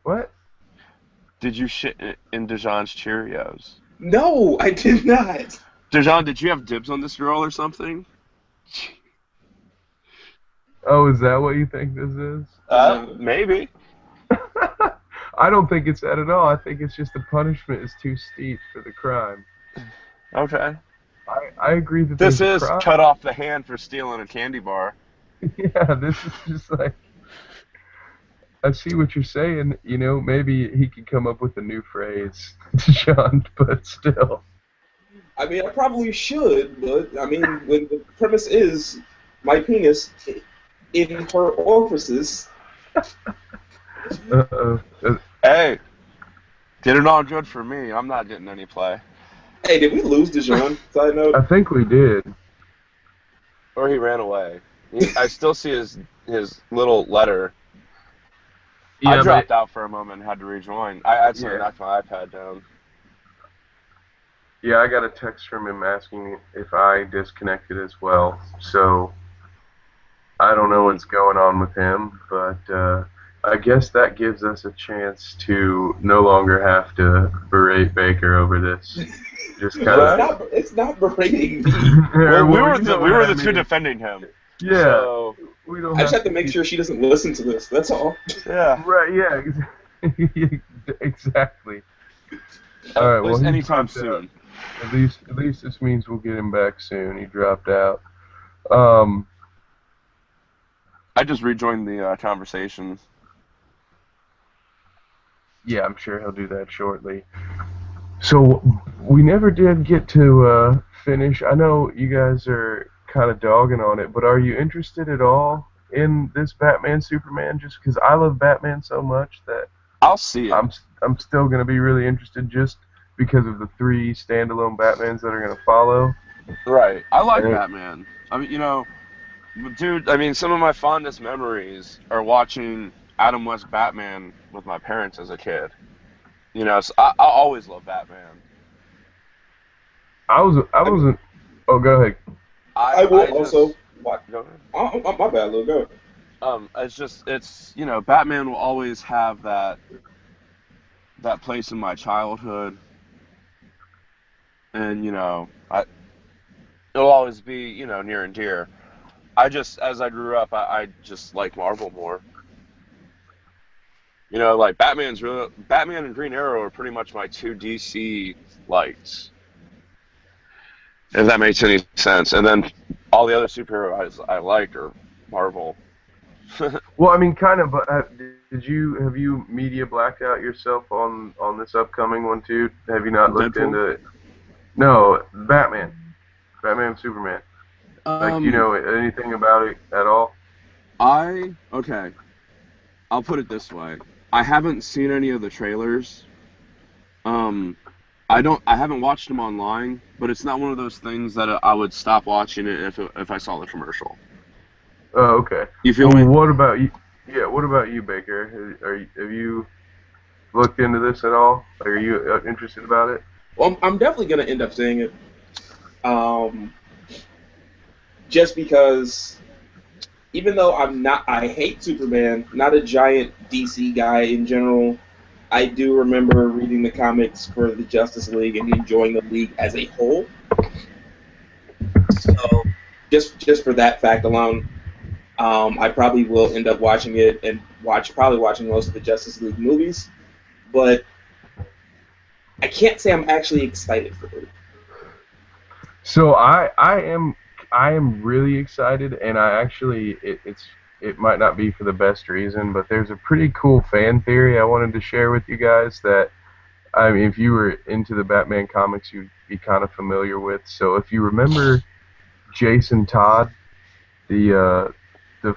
What? Did you shit in Dejan's Cheerios? No, I did not. Dejan, did you have dibs on this girl or something? Oh, is that what you think this is? Maybe. I don't think it's that at all. I think it's just the punishment is too steep for the crime. Okay. I agree that This there's is a crime. cut off the hand for stealing a candy bar. Yeah, this is just like, I see what you're saying. You know, maybe he could come up with a new phrase, Sean, but still. I mean, I probably should, but I mean, when the premise is my penis in her orifices. Hey, get it on good for me. I'm not getting any play. Hey, did we lose Dijon? Side note. I think we did. Or he ran away. I still see his little letter. Yeah, I dropped out for a moment and had to rejoin. I accidentally knocked my iPad down. Yeah, I got a text from him asking if I disconnected as well. So I don't know what's going on with him, but I guess that gives us a chance to no longer have to berate Baker over this. Just kind of. It's not berating me. Well, we were the two defending him. Yeah. So we don't I just have to make sure she doesn't listen to this. That's all. Yeah. Right. Yeah. Exactly. All right. Well, anytime soon. At least this means we'll get him back soon. He dropped out. I just rejoined the conversation. Yeah, I'm sure he'll do that shortly. So we never did get to finish. I know you guys are kind of dogging on it, but are you interested at all in this Batman Superman? Just because I love Batman so much that I'll see it. I'm still gonna be really interested just because of the 3 standalone Batmans that are gonna follow. Right. I like Batman. I mean, dude. I mean, some of my fondest memories are watching Adam West Batman with my parents as a kid. So I always love Batman. I wasn't. Oh, go ahead. I will also watch. Go ahead. My bad, Lou. Go ahead. It's Batman will always have that place in my childhood, and it'll always be near and dear. As I grew up, I just like Marvel more. Like Batman and Green Arrow are pretty much my 2 DC likes, if that makes any sense. And then all the other superheroes I like are Marvel. Well, I mean, kind of, but have you media blacked out yourself on this upcoming one too? Have you not looked into it? No, Batman and Superman. Like, do you know anything about it at all? Okay. I'll put it this way. I haven't seen any of the trailers. I haven't watched them online, but it's not one of those things that I would stop watching it if I saw the commercial. Oh, okay. You feel me? What about you? Yeah. What about you, Baker? Have you looked into this at all? Are you interested about it? Well, I'm definitely gonna end up seeing it. Just because, even though I hate Superman, not a giant DC guy in general. I do remember reading the comics for the Justice League and enjoying the league as a whole. So, just for that fact alone, I probably will end up watching it and probably watching most of the Justice League movies. But I can't say I'm actually excited for it. So I am really excited, and I actually it might not be for the best reason, but there's a pretty cool fan theory I wanted to share with you guys that, I mean, if you were into the Batman comics, you'd be kind of familiar with. So if you remember Jason Todd, the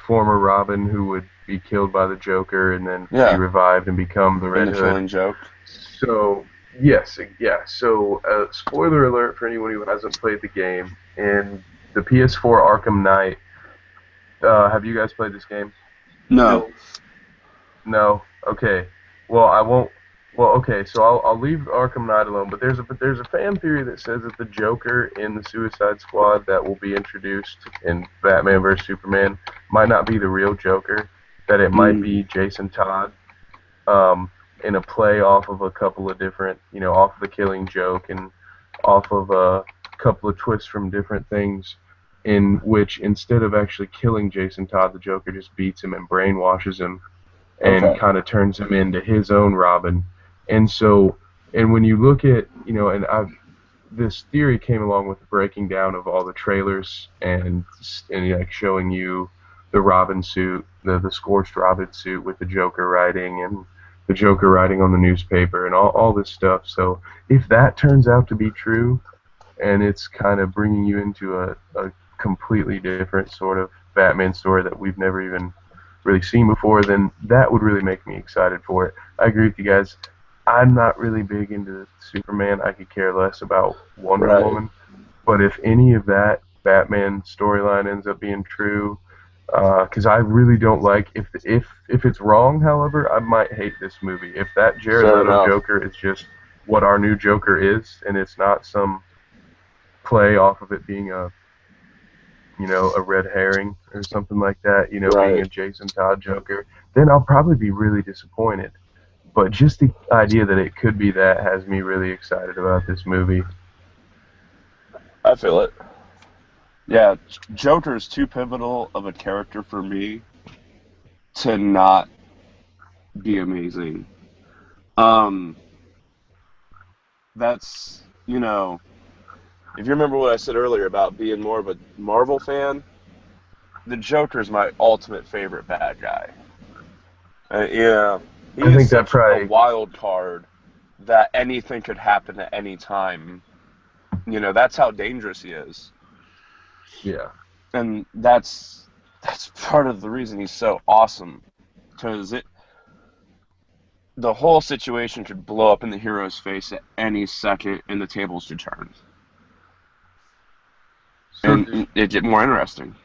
former Robin who would be killed by the Joker and then be revived and become the Red Hood. Joke. So yes, yeah. So spoiler alert for anyone who hasn't played the game. In the PS4 Arkham Knight, have you guys played this game? No. No. Okay. Well, I won't. Well, okay. So I'll leave Arkham Knight alone. But there's a fan theory that says that the Joker in the Suicide Squad that will be introduced in Batman vs Superman might not be the real Joker. That it might be Jason Todd, in a play off of a couple of different, off of the Killing Joke and off of a couple of twists from different things, in which instead of actually killing Jason Todd, the Joker just beats him and brainwashes him and kind of turns him into his own Robin. And so, and when you look at, this theory came along with the breaking down of all the trailers and like showing you the Robin suit, the scorched Robin suit with the Joker writing and the Joker writing on the newspaper and all this stuff. So if that turns out to be true, and it's kind of bringing you into a completely different sort of Batman story that we've never even really seen before, then that would really make me excited for it. I agree with you guys. I'm not really big into Superman. I could care less about Wonder Woman. But if any of that Batman storyline ends up being true, because I really don't like, if it's wrong, however, I might hate this movie. If that Jared Leto Joker is just what our new Joker is, and it's not some play off of it being a red herring or something like that, being a Jason Todd Joker, then I'll probably be really disappointed. But just the idea that it could be that has me really excited about this movie. I feel it. Yeah, Joker is too pivotal of a character for me to not be amazing. That's, if you remember what I said earlier about being more of a Marvel fan, the Joker's my ultimate favorite bad guy. He is such a wild card that anything could happen at any time. That's how dangerous he is. Yeah. And that's part of the reason he's so awesome. Because the whole situation could blow up in the hero's face at any second, and the tables could turn. And it get more interesting.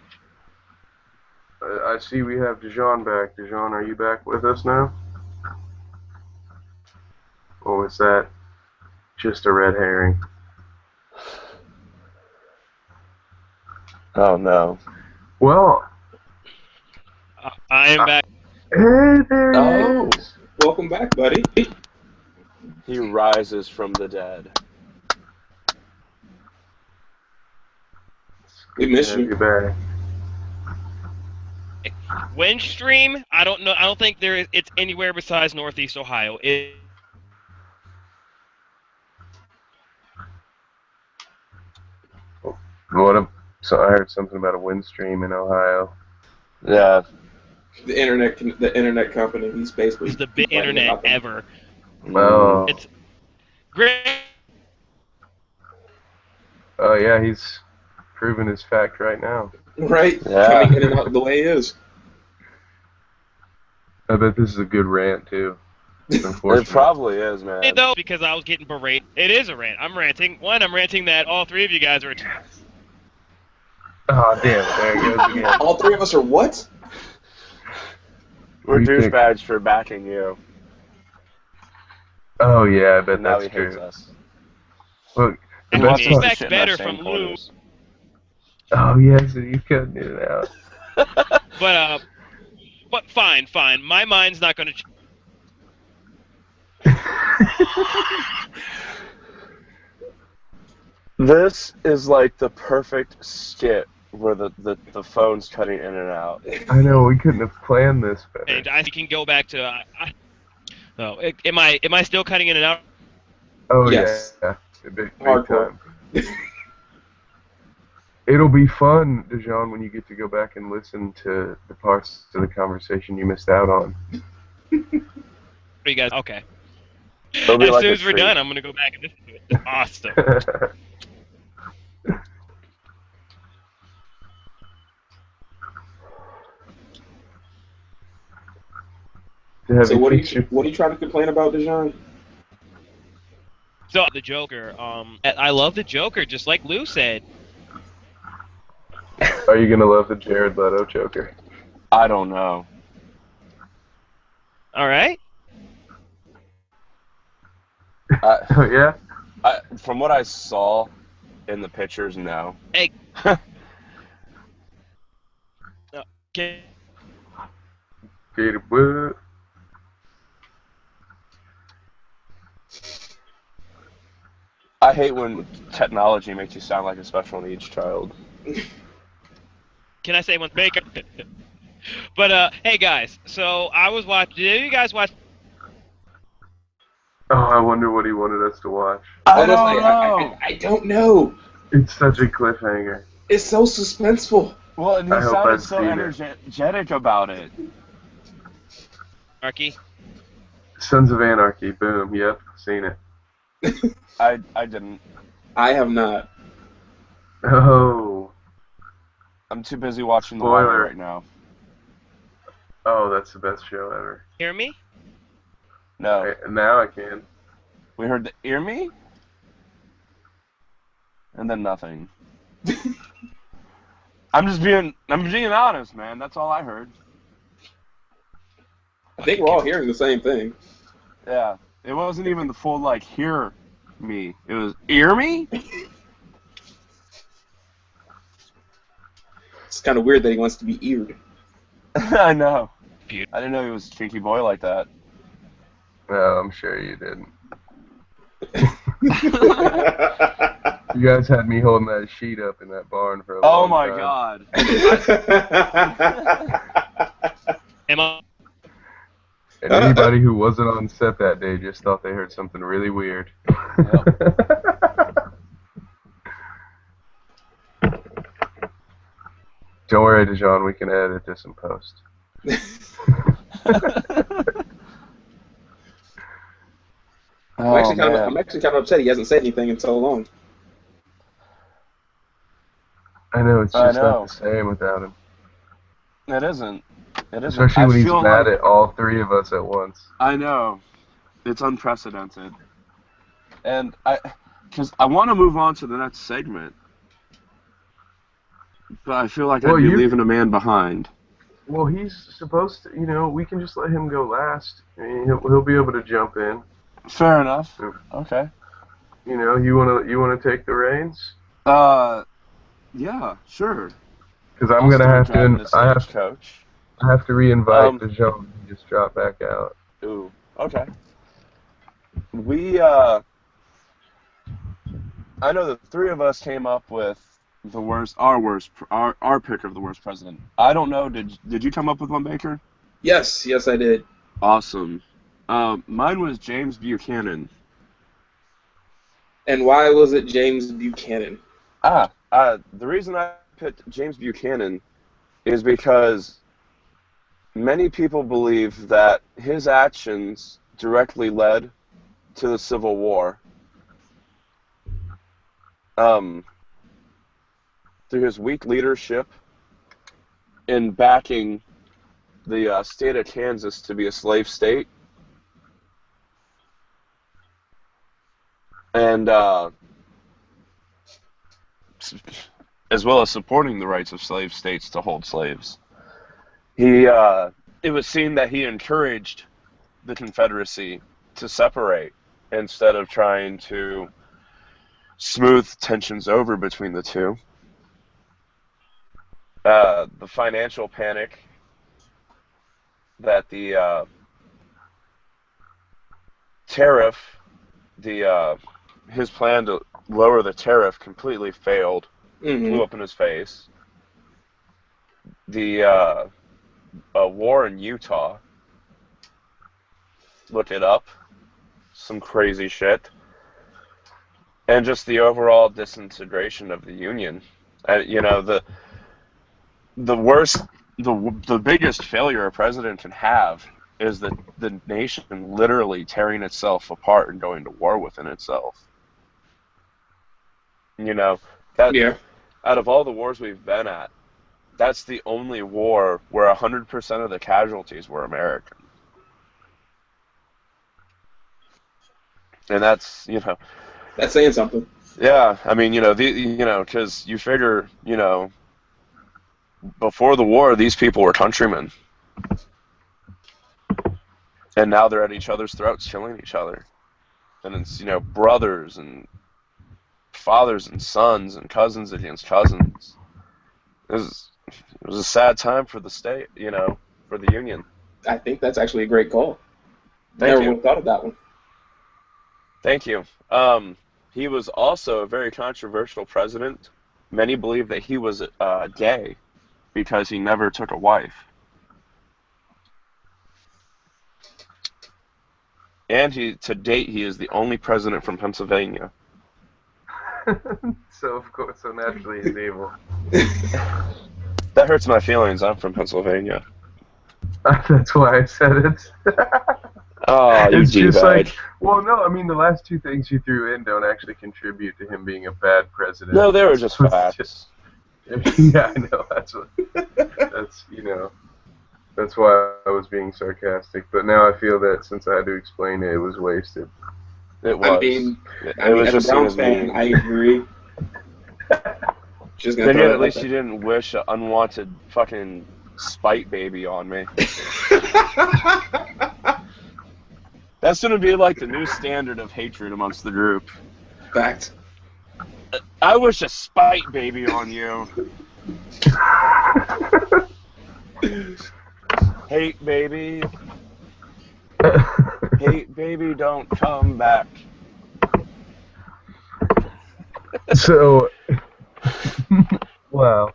I see we have Dijon back. Dijon, are you back with us now? Or was that just a red herring? Oh, no. Well, I am back. Hey there. Oh, welcome back, buddy. He rises from the dead. We miss you. Back. Windstream, I don't know. I don't think it's anywhere besides Northeast Ohio. So I heard something about a Windstream in Ohio. Yeah. The internet company. He's basically the big internet ever. Oh. It's great. Oh yeah, he's proving his fact right now. Right. Yeah. Coming in and out the way he is. I bet this is a good rant too. It probably is, man. Though, because I was getting berated. It is a rant. I'm ranting. I'm ranting that all three of you guys are. Oh damn! There it goes again. All three of us are what? We're douchebags for backing you. Oh yeah, I bet Now that's he hates true. us. Look, and the he best expects better from Lou. Oh yeah, so you couldn't do it out. But fine. My mind's not going to. This is like the perfect skit where the phone's cutting in and out. I know, we couldn't have planned this better. And I can go back to. Am I still cutting in and out? Oh yes. Yeah, big time. It'll be fun, Dijon, when you get to go back and listen to the parts of the conversation you missed out on. You guys, okay. As soon as we're done, I'm gonna go back and listen to it. Awesome. So what are you trying to complain about, Dijon? So the Joker, I love the Joker, just like Lou said. Are you gonna love the Jared Leto Joker? I don't know. All right. Oh yeah. From what I saw in the pictures, no. Hey. Okay. Gator Wood. I hate when technology makes you sound like a special needs child. Can I say one thing? But hey guys, so I was watching. Did you guys watch? Oh, I wonder what he wanted us to watch. I Honestly, don't know. I don't know. It's such a cliffhanger. It's so suspenseful. Well, and he I hope sounded I've so seen it. energetic about it. Marky? Sons of Anarchy. Boom. Yep. Seen it. I didn't. I have not. Oh. I'm too busy watching The Spoiler. Wire right now. Oh, that's the best show ever. Hear me? No. Now I can. We heard the ear me? And then nothing. I'm being honest, man. That's all I heard. I think we're all hearing the same thing. Yeah. It wasn't even the full, like, hear me. It was ear me? It's kind of weird that he wants to be eared. I know. Beautiful. I didn't know he was a kinky boy like that. No, I'm sure you didn't. You guys had me holding that sheet up in that barn for a long Oh my time. god. Am I? And anybody who wasn't on set that day just thought they heard something really weird. Don't worry, Dijon, we can edit this in post. I'm actually kind of upset he hasn't said anything in so long. I know, it's I just know. not the same without him. It isn't. It isn't. Especially when he's feel mad like- at all three of us at once. I know. It's unprecedented. And because I want to move on to the next segment, but I feel like Well, I'd be you- leaving a man behind. Well, he's supposed to, we can just let him go last. I mean, he'll be able to jump in. Fair enough. Yeah. Okay. You wanna take the reins? Yeah, sure. Because I'm I'll gonna start have to. driving the I have stagecoach. to re-invite Um, Dijon and just drop back out. Ooh. Okay. I know the three of us came up with our pick of the worst president. I don't know. Did you come up with one, Baker? Yes, I did. Awesome. Mine was James Buchanan. And why was it James Buchanan? The reason I picked James Buchanan is because many people believe that his actions directly led to the Civil War. Through his weak leadership in backing the state of Kansas to be a slave state, and as well as supporting the rights of slave states to hold slaves. It was seen that he encouraged the Confederacy to separate instead of trying to smooth tensions over between the two. The financial panic that the tariff, his plan to lower the tariff completely failed, blew up in his face. The war in Utah, look it up, some crazy shit. And just the overall disintegration of the Union. The biggest failure a president can have is the nation literally tearing itself apart and going to war within itself. Out of all the wars we've been at, that's the only war where 100% of the casualties were American. And that's, That's saying something. Yeah, I mean, because you figure, before the war, these people were countrymen. And now they're at each other's throats, killing each other. And it's, brothers and fathers and sons and cousins against cousins. It was a sad time for the state, for the Union. I think that's actually a great call. Thank Never you. would have thought of that one. Thank you. He was also a very controversial president. Many believe that he was gay because he never took a wife. And to date, he is the only president from Pennsylvania. So of course, so naturally he's evil. That hurts my feelings. I'm from Pennsylvania. That's why I said it. Oh, you It's just D-bag. like, well, no, I mean the last two things you threw in don't actually contribute to him being a bad president. No, they were just It's facts. yeah, I know. That's why I was being sarcastic. But now I feel that since I had to explain it, it was wasted. It was. I mean, it was as just a Browns seen as fan, being- I agree. Just gonna Then throw yet, that at least out you didn't wish an unwanted fucking spite baby on me. there. That's gonna be like the new standard of hatred amongst the group. Fact. I wish a spite baby on you. Hate baby. Hate baby, don't come back. So, wow.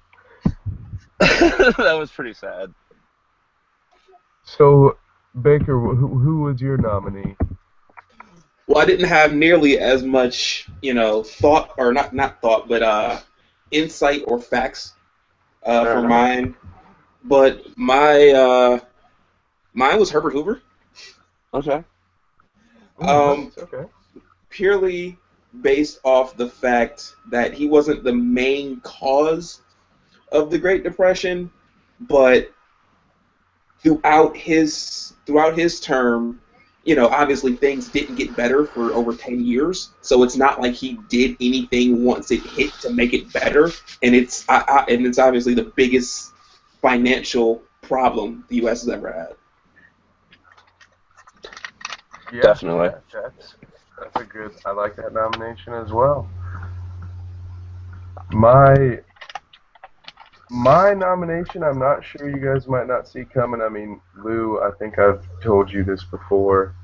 That was pretty sad. So, Baker, who was your nominee? Well, I didn't have nearly as much, thought, or not thought, but insight or facts for enough. mine. But mine was Herbert Hoover. Okay. Okay. Purely based off the fact that he wasn't the main cause of the Great Depression, but throughout his term, obviously things didn't get better for over 10 years. So it's not like he did anything once it hit to make it better, and it's obviously the biggest financial problem the U.S. has ever had. Yeah, Definitely. That's a good. I like that nomination as well. My nomination, I'm not sure you guys might not see coming. I mean, Lou, I think I've told you this before,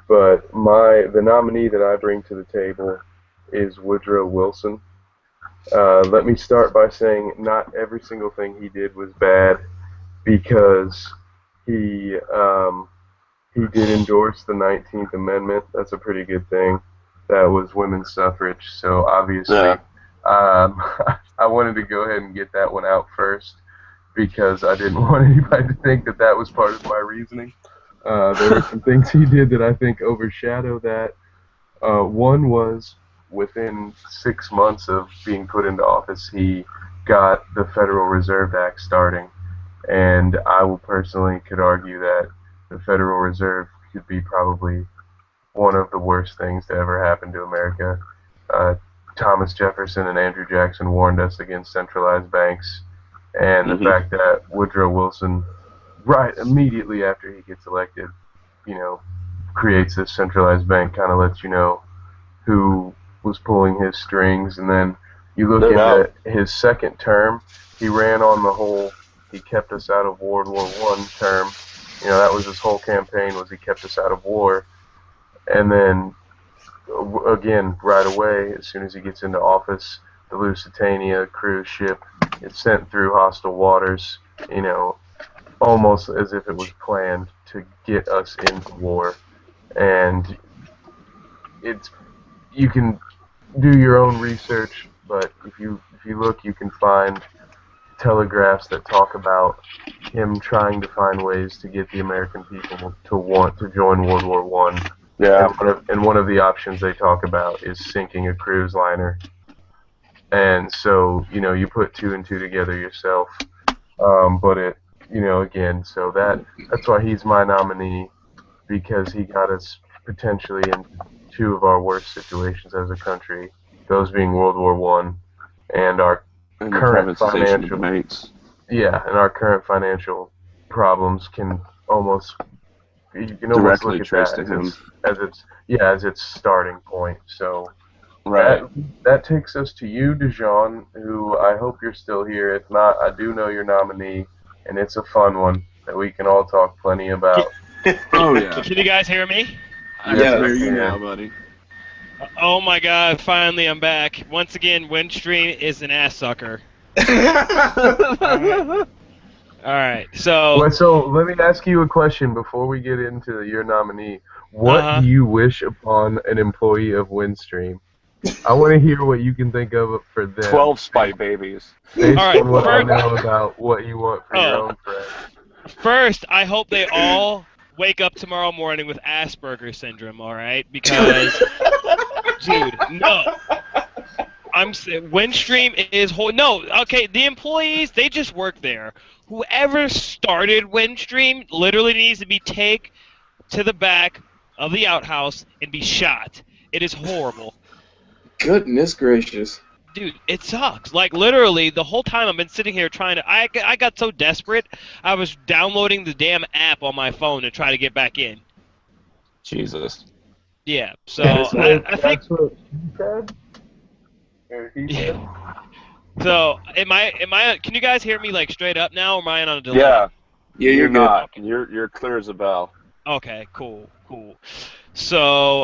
but the nominee that I bring to the table is Woodrow Wilson. Let me start by saying not every single thing he did was bad, because he did endorse the 19th Amendment. That's a pretty good thing. That was women's suffrage. So obviously, I wanted to go ahead and get that one out first, because I didn't want anybody to think that that was part of my reasoning. There were some things he did that I think overshadow that. One was, within 6 months of being put into office, he got the Federal Reserve Act starting. And I will personally could argue that the Federal Reserve could be probably one of the worst things to ever happen to America. Thomas Jefferson and Andrew Jackson warned us against centralized banks, and the fact that Woodrow Wilson, right immediately after he gets elected, creates this centralized bank, kind of lets you know who was pulling his strings. And then you look into his second term, he ran on the whole "he kept us out of World War I" term. That was his whole campaign, was he kept us out of war. And then, again, right away, as soon as he gets into office, the Lusitania cruise ship is sent through hostile waters, almost as if it was planned to get us into war. And you can do your own research, but if you look, you can find telegraphs that talk about him trying to find ways to get the American people to want to join World War I. Yeah. And one of the options they talk about is sinking a cruise liner. And so, you put two and two together yourself. But again, so that's why he's my nominee, because he got us potentially in two of our worst situations as a country, those being World War I and our current financial banks. Yeah, and our current financial problems can almost Directly look at trace that to him. as its starting point. So Right. that takes us to you, Dijon, who I hope you're still here. If not, I do know your nominee, and it's a fun one that we can all talk plenty about. Oh yeah. Can you guys hear me? I Yes, can hear I you can. now, buddy. Oh my God! Finally, I'm back. Once again, Windstream is an ass sucker. All right. So. Well, so let me ask you a question before we get into your nominee. What do you wish upon an employee of Windstream? I want to hear what you can think of for them. 12 Spite Babies. Based All right, on what I first- know about what you want for your own friends. First, I hope they all wake up tomorrow morning with Asperger's syndrome, all right? Because, dude, no. Windstream is no. Okay, the employees, they just work there. Whoever started Windstream literally needs to be taken to the back of the outhouse and be shot. It is horrible. Goodness gracious. Dude, it sucks. Like, literally, the whole time I've been sitting here trying to... I got so desperate, I was downloading the damn app on my phone to try to get back in. Jesus. Yeah, so That's I think... That's what he said? Or he said? Yeah. So, am I... Can you guys hear me, like, straight up now, or am I on a delay? Yeah. Yeah, You're good. not. You're clear as a bell. Okay, cool. So,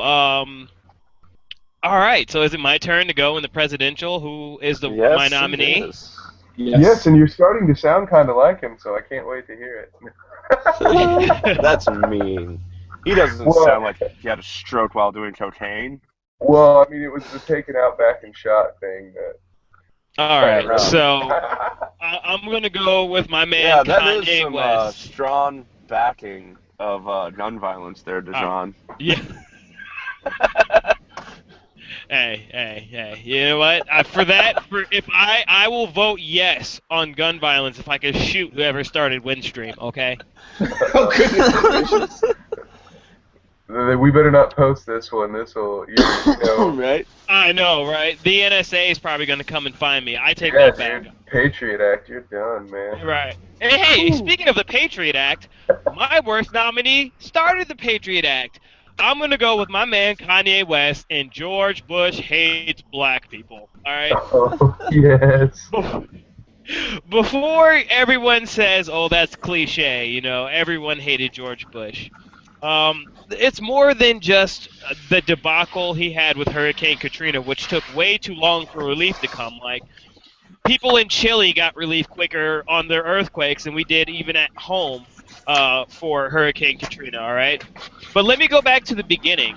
all right. So, is it my turn to go in the presidential? Who is Yes, my it nominee? is. Yes, and you're starting to sound kind of like him, so I can't wait to hear it. That's mean. He doesn't sound like he had a stroke while doing cocaine. Well, I mean, it was the taken out back and shot thing that... All right. Right. So, I'm gonna go with my man Yeah, that Kanye is some West. strong backing of gun violence there, Dejan. Yeah. Hey. You know what? If I will vote yes on gun violence if I can shoot whoever started Windstream. Okay. Oh, goodness gracious. We better not post this one. This will, Right? I know, right? The NSA is probably gonna come and find me. I take Yeah, that back. dude. Patriot Act, you're done, man. Right. Hey, speaking of the Patriot Act, my worst nominee started the Patriot Act. I'm going to go with my man Kanye West and George Bush hates black people. All right? Oh, yes. Before everyone says, oh, that's cliche, everyone hated George Bush. It's more than just the debacle he had with Hurricane Katrina, which took way too long for relief to come. Like, people in Chile got relief quicker on their earthquakes than we did even at home for Hurricane Katrina, all right? But let me go back to the beginning.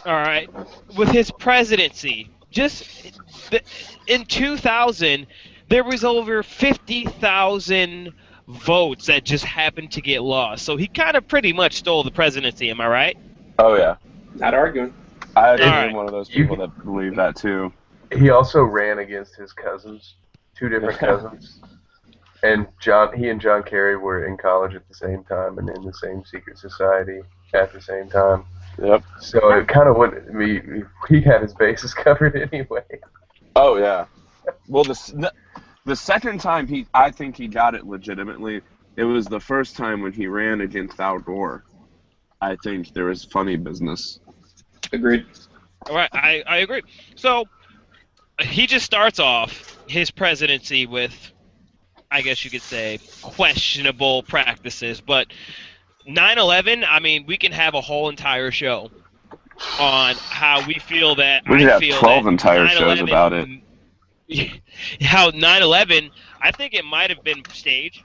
All right. With his presidency, in 2000, there was over 50,000 votes that just happened to get lost. So he kind of pretty much stole the presidency, am I right? Oh, yeah. Not arguing. I'm one of those people that believe that, too. He also ran against his cousins, two different cousins. And he and John Kerry were in college at the same time and in the same secret society at the same time. Yep. So it kind of wouldn't be, he had his bases covered anyway. Oh, yeah. Well, the second time I think he got it legitimately, it was the first time when he ran against Al Gore. I think there was funny business. Agreed. All right, I agree. So he just starts off his presidency with, I guess you could say, questionable practices. But 9/11, I mean, we can have a whole entire show on how we feel that. We could I have feel 12 that entire shows about it. How 9/11, I think it might have been staged,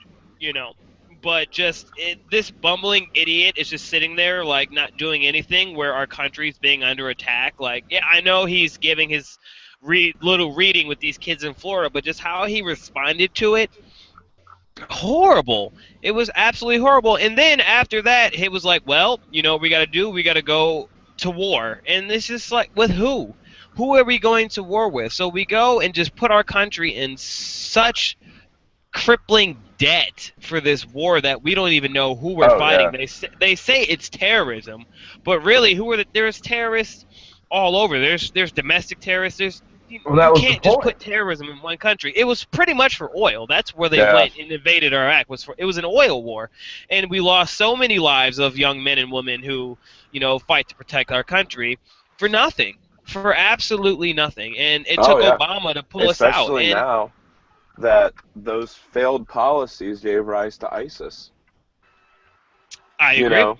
but just this bumbling idiot is just sitting there, like, not doing anything where our country's being under attack. Like, yeah, I know he's giving his little reading with these kids in Florida, but just how he responded to it, horrible. It was absolutely horrible. And then after that, it was like, well, we got to go to war. And it's just like, with who? Who are we going to war with? So we go and just put our country in such crippling debt for this war that we don't even know who we're fighting. Yeah. They say it's terrorism, but really, there's terrorists all over. There's domestic terrorists. You can't just put terrorism in one country. It was pretty much for oil. That's where they went and invaded Iraq. It was an oil war, and we lost so many lives of young men and women who, fight to protect our country for nothing, for absolutely nothing. And it took Obama to pull us out. Especially now that those failed policies gave rise to ISIS. I agree.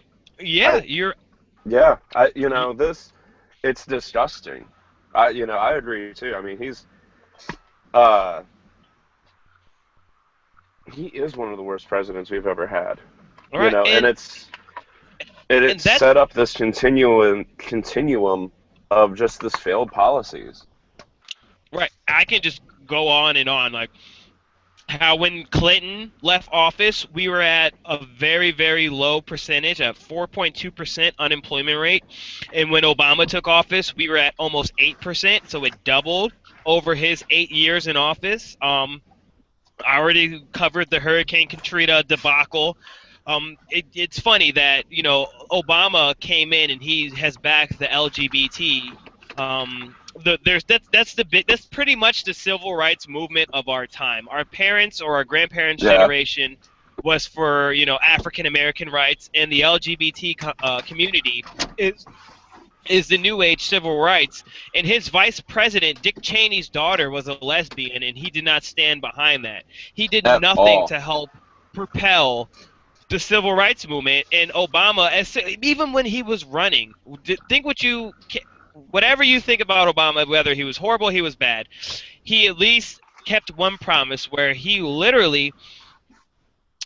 It's disgusting. I agree too. I mean, he is one of the worst presidents we've ever had. All You right, know, and and it's that's set up this continuum of just this failed policies. right. I can just go on and on, like how when Clinton left office, we were at a very, very low percentage, at 4.2% unemployment rate. And when Obama took office, we were at almost 8%, so it doubled over his 8 years in office. I already covered the Hurricane Katrina debacle. It's funny that Obama came in and he has backed the LGBT. That's pretty much the civil rights movement of our time. Our parents or our grandparents' Yeah. generation was for African American rights, and the LGBT community is the new age civil rights. And his vice president, Dick Cheney's daughter, was a lesbian, and he did not stand behind that. He did At nothing all. to help propel the civil rights movement. And Obama, even when he was running, whatever you think about Obama, whether he was horrible, he was bad, he at least kept one promise where he literally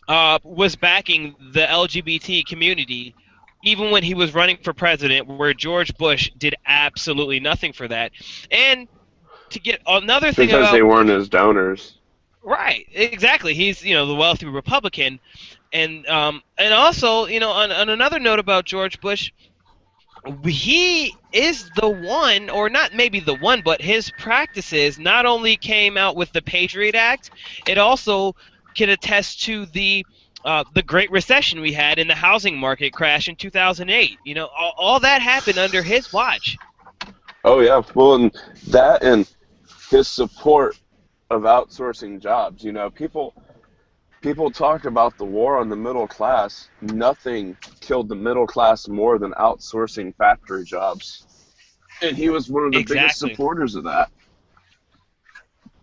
was backing the LGBT community even when he was running for president, where George Bush did absolutely nothing for that. And to get another thing Because they about weren't his donors. right, exactly, he's the wealthy Republican, and also on another note about George Bush, he is the one, or not maybe the one, but his practices not only came out with the Patriot Act, it also can attest to the Great Recession we had in the housing market crash in 2008. All that happened under his watch. Oh yeah, well, and his support of outsourcing jobs. People talk about the war on the middle class. Nothing killed the middle class more than outsourcing factory jobs, and he was one of the biggest Exactly. supporters of that.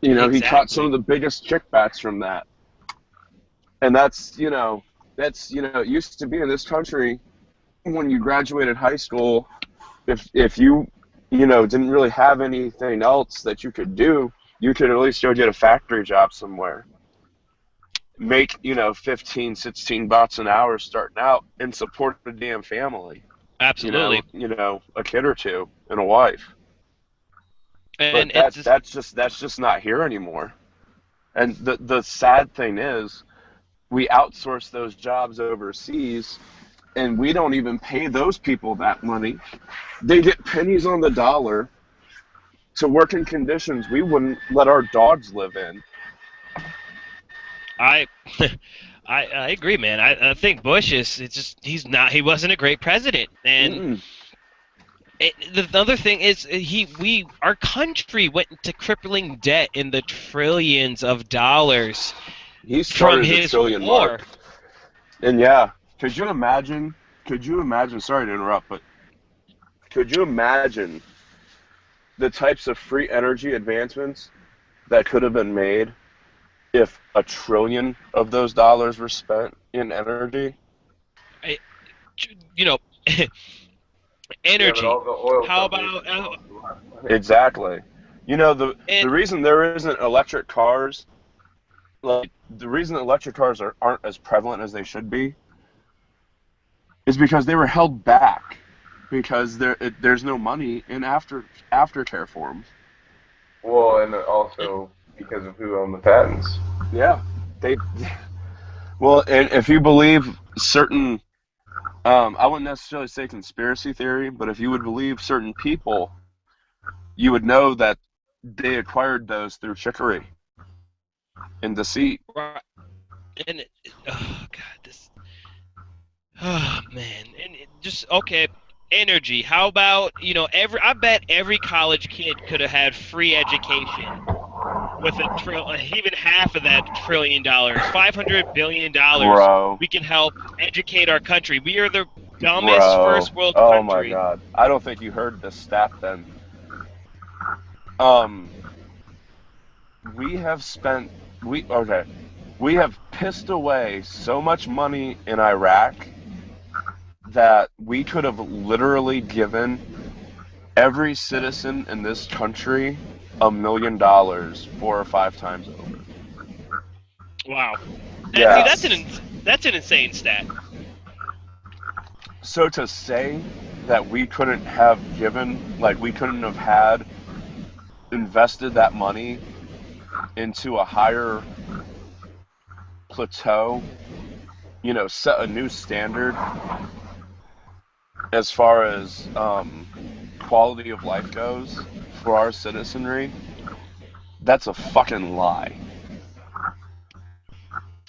He caught some Exactly. of the biggest kickbacks from that. And that's it used to be in this country when you graduated high school, if you didn't really have anything else that you could do, you could at least go get a factory job somewhere. Make 15, 16 bucks an hour starting out and support the damn family. Absolutely. A kid or two and a wife. And But it's that's just not here anymore. And the sad thing is, we outsource those jobs overseas, and we don't even pay those people that money. They get pennies on the dollar to work in conditions we wouldn't let our dogs live in. I I agree, man. I think Bush he wasn't a great president. And the other thing is our country went into crippling debt in the trillions of dollars He from started the his trillion war. mark. And yeah, could you imagine, sorry to interrupt, but could you imagine the types of free energy advancements that could have been made if $1 trillion of those dollars were spent in energy? Energy. Yeah, but all the oil How companies- about Exactly. The And- reason there isn't electric cars, like the reason electric cars aren't as prevalent as they should be, is because they were held back because there's no money in aftercare for them. Well, and also because of who owned the patents. Yeah, well, and if you believe certain, I wouldn't necessarily say conspiracy theory, but if you would believe certain people, you would know that they acquired those through trickery and deceit. Right. And oh god, oh man, and okay. Energy. How about I bet every college kid could have had free education with even half of that $1 trillion, $500 billion. Bro. We can help educate our country. We are the dumbest Bro. first world Oh country. my God! I don't think you heard the stat then. We have pissed away so much money in Iraq that we could have literally given every citizen in this country $1 million 4 or 5 times over. Wow. Yeah. See, that's an insane stat. So to say that we couldn't have invested that money into a higher plateau, set a new standard as far as quality of life goes for our citizenry, that's a fucking lie.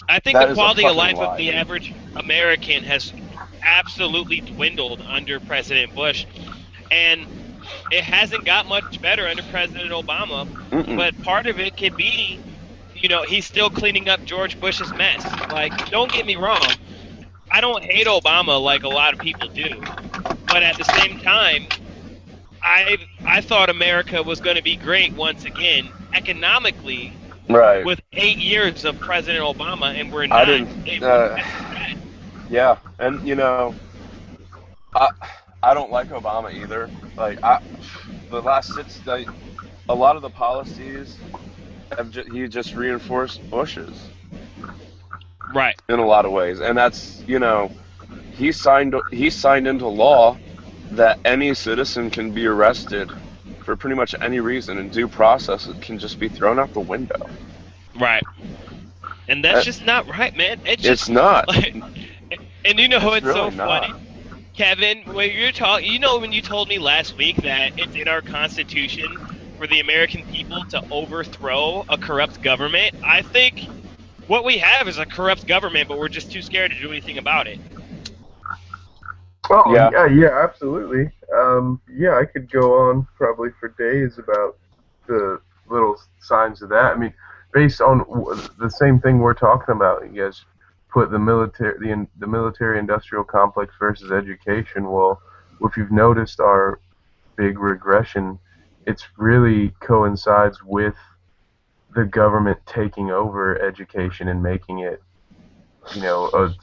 I think the That is a quality of fucking life of lie, the dude. average American has absolutely dwindled under President Bush, and it hasn't got much better under President Obama. Mm-mm. But part of it could be, he's still cleaning up George Bush's mess. Like, don't get me wrong, I don't hate Obama like a lot of people do, but at the same time, I thought America was going to be great once again economically Right. with 8 years of President Obama, and we're I not. didn't. Yeah, and I don't like Obama either. Like the last a lot of the policies he just reinforced Bush's Right. in a lot of ways, and that's he signed into law that any citizen can be arrested for pretty much any reason, and due process can just be thrown out the window. Right. And that's just not right, man. It's not. Like, and it's really so not. funny, Kevin, when you're talking, when you told me last week that it's in our Constitution for the American people to overthrow a corrupt government, I think what we have is a corrupt government, but we're just too scared to do anything about it. Oh, yeah, absolutely. Yeah, I could go on probably for days about the little signs of that. I mean, based on the same thing we're talking about, you guys put the military-industrial complex versus education. Well, if you've noticed our big regression, it's really coincides with the government taking over education and making it, a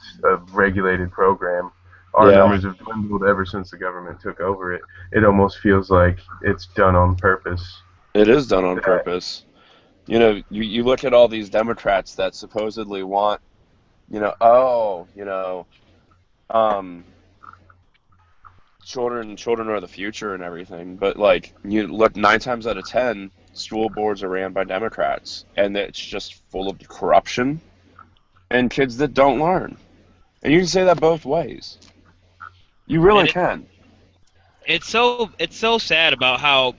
regulated program. Our numbers have dwindled ever since the government took over it. It almost feels like it's done on purpose. It is done on purpose. You look at all these Democrats that supposedly want, children are the future and everything. But like, you look 9 times out of 10, school boards are ran by Democrats, and it's just full of corruption and kids that don't learn. And you can say that both ways. You really can. It's so sad about how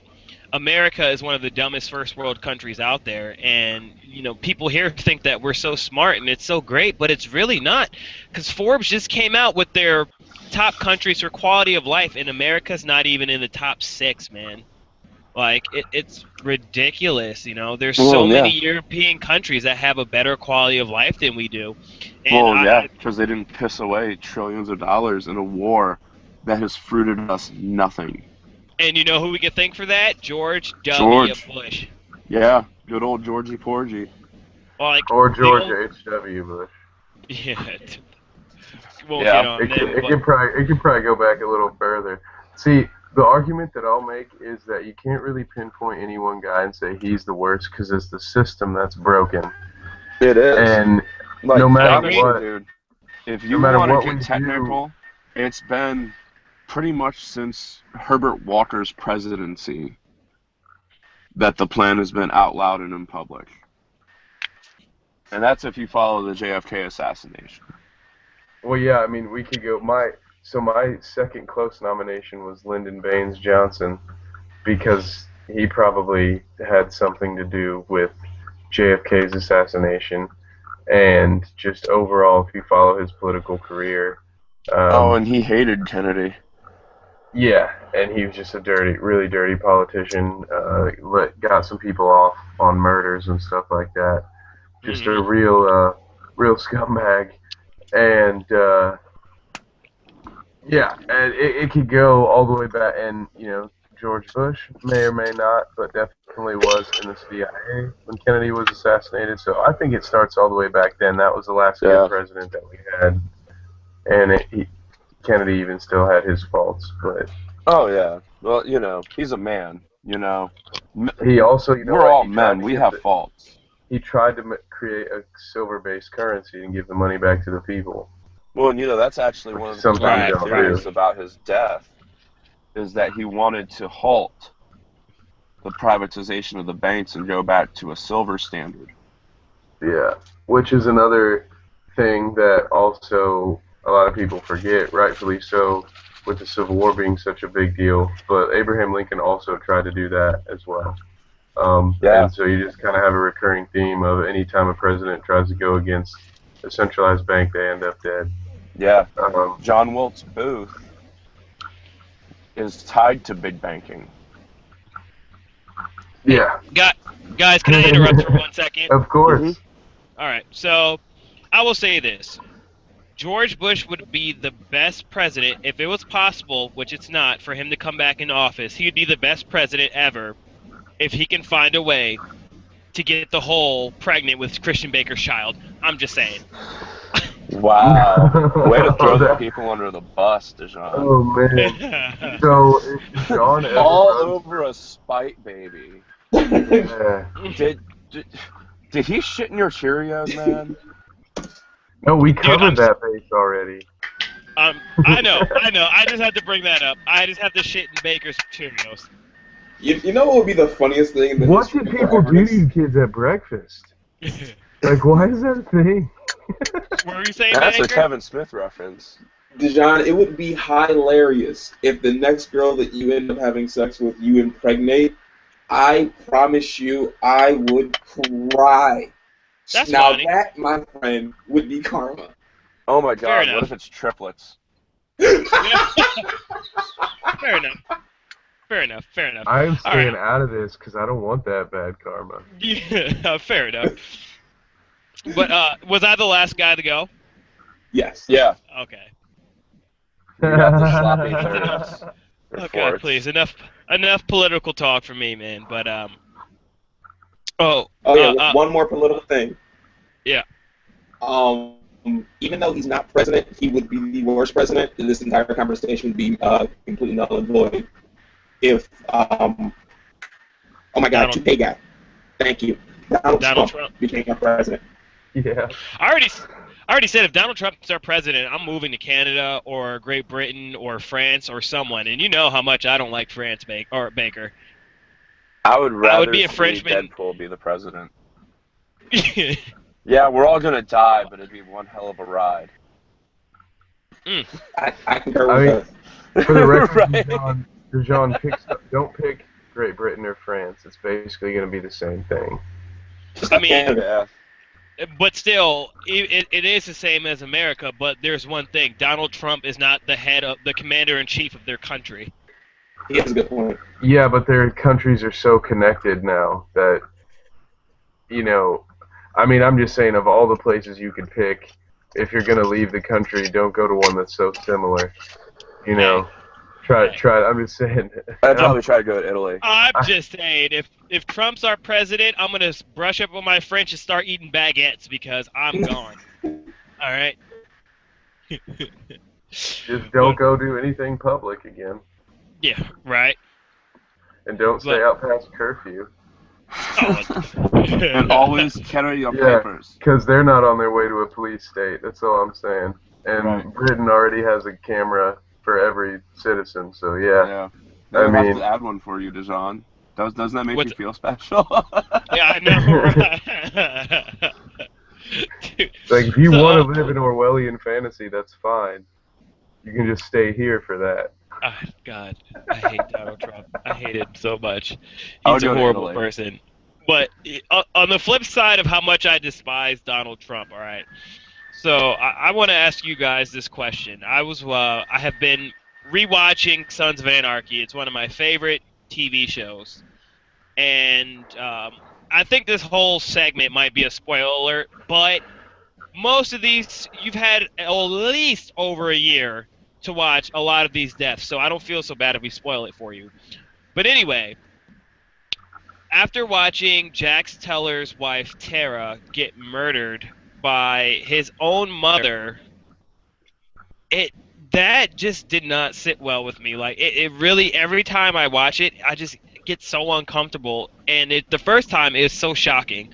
America is one of the dumbest first world countries out there, and people here think that we're so smart and it's so great, but it's really not, because Forbes just came out with their top countries for quality of life, and America's not even in the top 6, man. Like, it's ridiculous. There's so many European countries that have a better quality of life than we do. And because they didn't piss away trillions of dollars in a war that has fruited us nothing. And you know who we can thank for that? George W. Bush. Yeah, good old Georgie Porgy. Or George H.W. Bush. Yeah. We'll get on it could probably go back a little further. See, the argument that I'll make is that you can't really pinpoint any one guy and say he's the worst, because it's the system that's broken. It is. And no matter what, dude, if you want to get technical, it's been pretty much since Herbert Walker's presidency that the plan has been out loud and in public. And that's if you follow the JFK assassination. Well, yeah, I mean, we could go. My second close nomination was Lyndon Baines Johnson, because he probably had something to do with JFK's assassination, and just overall, if you follow his political career. And he hated Kennedy. Yeah, and he was just a really dirty politician. Got some people off on murders and stuff like that. Just a real scumbag. And and it could go all the way back. And George Bush may or may not, but definitely was in the CIA when Kennedy was assassinated. So I think it starts all the way back then. That was the last good president that we had, and Kennedy even still had his faults, but. Oh yeah, well he's a man. He also, we're all men. We have faults. he tried to create a silver-based currency and give the money back to the people. Well, and that's actually one of the Something Right, conspiracy theories about his death, is that he wanted to halt the privatization of the banks and go back to a silver standard. Yeah, which is another thing that also a lot of people forget, rightfully so, with the Civil War being such a big deal. But Abraham Lincoln also tried to do that as well. And so you just kind of have a recurring theme of any time a president tries to go against a centralized bank, they end up dead. Yeah. John Wilkes Booth is tied to big banking. Yeah. Guys, can I interrupt for 1 second? Of course. Mhm. All right, so I will say this. George Bush would be the best president if it was possible, which it's not, for him to come back into office. He would be the best president ever if he can find a way to get the whole pregnant with Christian Baker's child. I'm just saying. Wow. Way to throw the people under the bus, Dejan. Oh, man. So, if John ever All runs- over a spite baby. Yeah. Did he shit in your Cheerios, man? No, we Dude, covered that base already. I know. I just had to bring that up. I just have to shit in Baker's Cheerios. You know what would be the funniest thing? In the What history did of people do violence? to you kids at breakfast? Like, why is that a thing? What were you saying, That's a Baker? Kevin Smith reference. Dejan, it would be hilarious if the next girl that you end up having sex with, you impregnate. I promise you, I would cry. That's now funny. that, my friend, would be karma. Oh my Fair god, enough. what if it's triplets? Fair enough. Fair enough. I'm All staying right. out of this because I don't want that bad karma. Yeah, fair enough. But was I the last guy to go? Yes. Yeah. Okay. You got the sloppy thirds. Or Okay, fourths. please. Enough political talk for me, man. But Oh yeah, one more political thing. Yeah. Even though he's not president, he would be the worst president, and this entire conversation would be completely null and void. If oh my God, Donald- 2K guy. Thank you. Donald Donald Trump Trump. became our president. Yeah. I already said if Donald Trump's our president, I'm moving to Canada or Great Britain or France or someone. And you know how much I don't like France, Baker. I would rather be a see Frenchman. Deadpool be the president. Yeah, we're all gonna die, but it'd be one hell of a ride. I concur with I mean, that. For the record, Right. Dejan, don't pick Great Britain or France. It's basically going to be the same thing. Just I like mean- Canada. Yeah. But still, it is the same as America. But there's one thing: Donald Trump is not the commander-in-chief of their country. He has a good point. Yeah, but their countries are so connected now that, I mean, I'm just saying of all the places you could pick, if you're going to leave the country, don't go to one that's so similar. Try. I'm just saying. I'd probably try to go to Italy. I'm just saying, if Trump's our president, I'm gonna brush up on my French and start eating baguettes because I'm gone. All right. Just don't go do anything public again. Yeah. Right. And don't stay out past curfew. And always carry your Yeah. papers. Because they're not on their way to a police state. That's all I'm saying. And Right. Britain already has a camera for every citizen, so yeah. Yeah. I I'll have mean- to add one for you, Dejan. Doesn't that make What's- you feel special? Yeah, I know. Right? Dude, Like, if you so- want to live in Orwellian fantasy, that's fine. You can just stay here for that. God, I hate Donald Trump. I hate him so much. I He's would a go to horrible Italy. person. But on the flip side of how much I despise Donald Trump, all right. So I want to ask you guys this question. I have been rewatching Sons of Anarchy. It's one of my favorite TV shows, and I think this whole segment might be a spoiler alert, but most of these you've had at least over a year to watch a lot of these deaths, so I don't feel so bad if we spoil it for you. But anyway, after watching Jax Teller's wife Tara get murdered by his own mother, that just did not sit well with me. Like it really, every time I watch it, I just get so uncomfortable. And the first time is so shocking,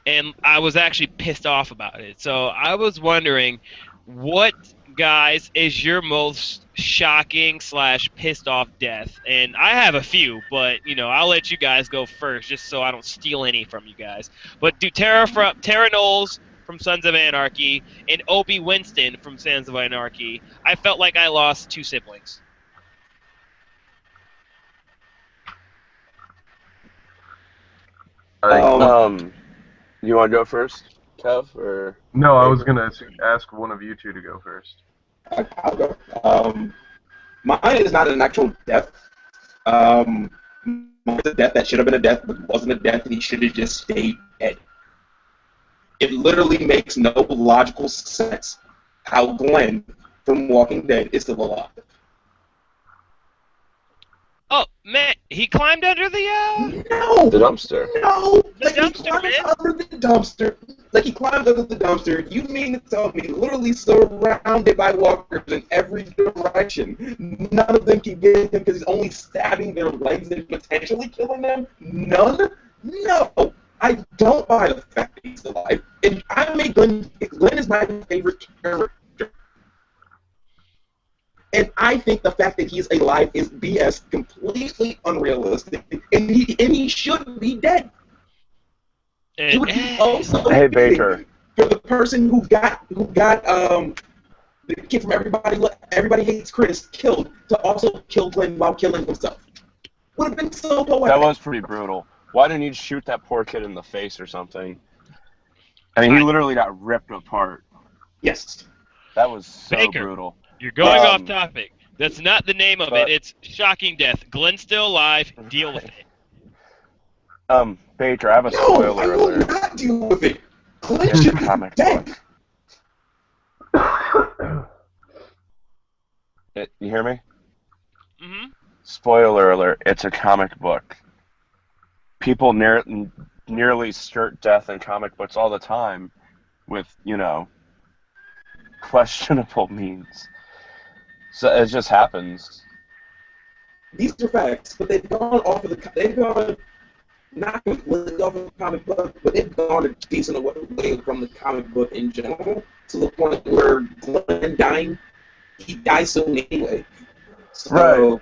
and I was actually pissed off about it. So I was wondering, what guys is your most shocking / pissed off death? And I have a few, but I'll let you guys go first, just so I don't steal any from you guys. But do Tara Knowles from Sons of Anarchy and Opie Winston from Sons of Anarchy. I felt like I lost 2 siblings. You want to go first, Kev, or? No, I was gonna ask one of you two to go first. I'll go. Mine is not an actual death. Mine's a death that should have been a death, but wasn't a death, and he should have just stayed dead. It literally makes no logical sense how Glenn from Walking Dead is still alive. Oh, man, he climbed under the No! The dumpster. No! The dumpster, he climbed under the dumpster. Like, he climbed under the dumpster. You mean to tell me, literally surrounded by walkers in every direction, none of them can get him because he's only stabbing their legs and potentially killing them? None? No! I don't buy the fact that he's alive. And I make Glenn is my favorite character. And I think the fact that he's alive is BS, completely unrealistic, and he should be dead. It would be also Hey, Baker. For the person who got the kid from Everybody Hates Chris killed to also kill Glenn while killing himself. Would have been so poetic. That was pretty brutal. Why didn't you shoot that poor kid in the face or something? I mean, he literally got ripped apart. Yes. That was so Baker. brutal. You're going off topic. That's not the name of it. It's shocking death. Glenn's still alive. Deal with it. Baker, I have a spoiler I will alert. not deal with it. Glenn It's a should be comic dead. book. You hear me? Mm-hmm. Spoiler alert, it's a comic book. People nearly skirt death in comic books all the time with, questionable means. So it just happens. These are facts, but they've gone off of not completely off of the comic book, but they've gone a decent way from the comic book in general to the point where Glenn dying, he dies soon anyway. So, Right.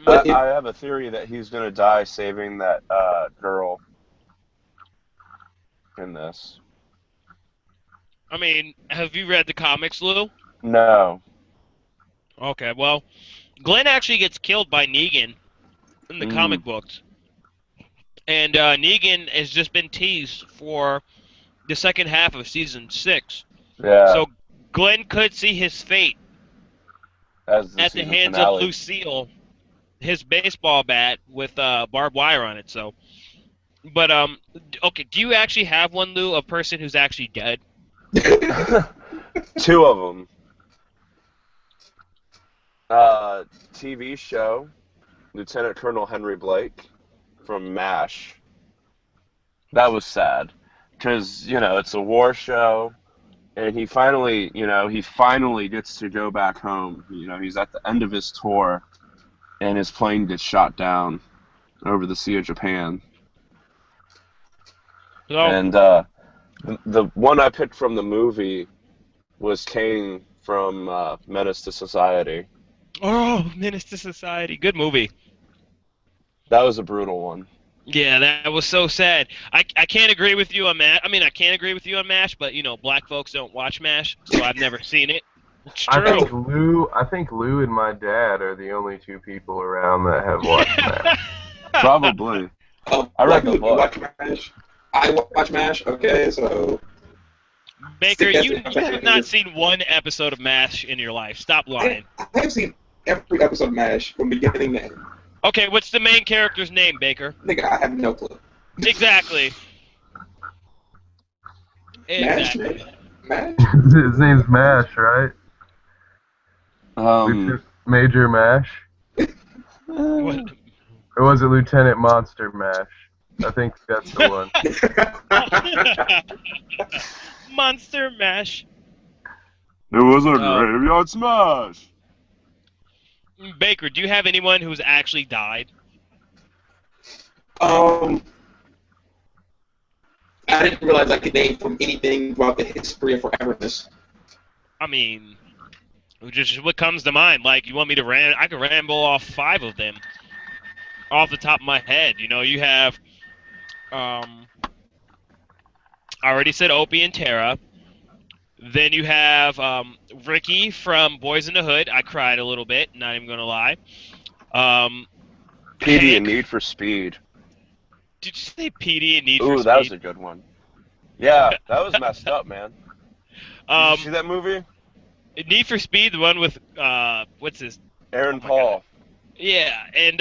But I have a theory that he's going to die saving that girl in this. I mean, have you read the comics, Lou? No. Okay, well, Glenn actually gets killed by Negan in the comic books. And Negan has just been teased for the second half of season 6. Yeah. So Glenn could see his fate at the hands finale. of Lucille, his baseball bat with barbed wire on it. So, but okay, do you actually have one, Lou, a person who's actually dead? 2 of them. TV show, Lieutenant Colonel Henry Blake from MASH. That was sad, because it's a war show, and he finally gets to go back home. He's at the end of his tour, and his plane gets shot down over the Sea of Japan. So, And the one I picked from the movie was Kane from Menace to Society. oh, Menace to Society, good movie. That was a brutal one. Yeah, that was so sad. I can't agree with you on MASH. I mean, I can't agree with you on MASH, but black folks don't watch MASH, so I've never seen it. It's true. I think Lou and my dad are the only 2 people around that have watched that. Probably. Oh, I read you the book. watch MASH? I watch MASH. Okay, so Baker, you have not seen one episode of MASH in your life. Stop lying. I have seen every episode of MASH from beginning to end. Okay, what's the main character's name, Baker? Nigga, I have no clue. Exactly. MASH? Exactly. MASH? His name's Mash, right? Um, Major Mash? What? Or was it Lieutenant Monster Mash? I think that's the one. Monster Mash. it was a graveyard smash. Baker, do you have anyone who's actually died? I didn't realize I could name from anything throughout the history of Foreverness. I mean, just what comes to mind. Like, you want me to I could ramble off 5 of them off the top of my head. You know, you have, I already said Opie and Tara. Then you have Ricky from Boys in the Hood. I cried a little bit, not even gonna lie. Petey and Hank. Need for Speed. Did you say Petey and Need for Ooh, Speed? that was a good one. Yeah, that was messed up, man. Did you see that movie? Need for Speed, the one with what's his? Aaron my Paul. God. Yeah, and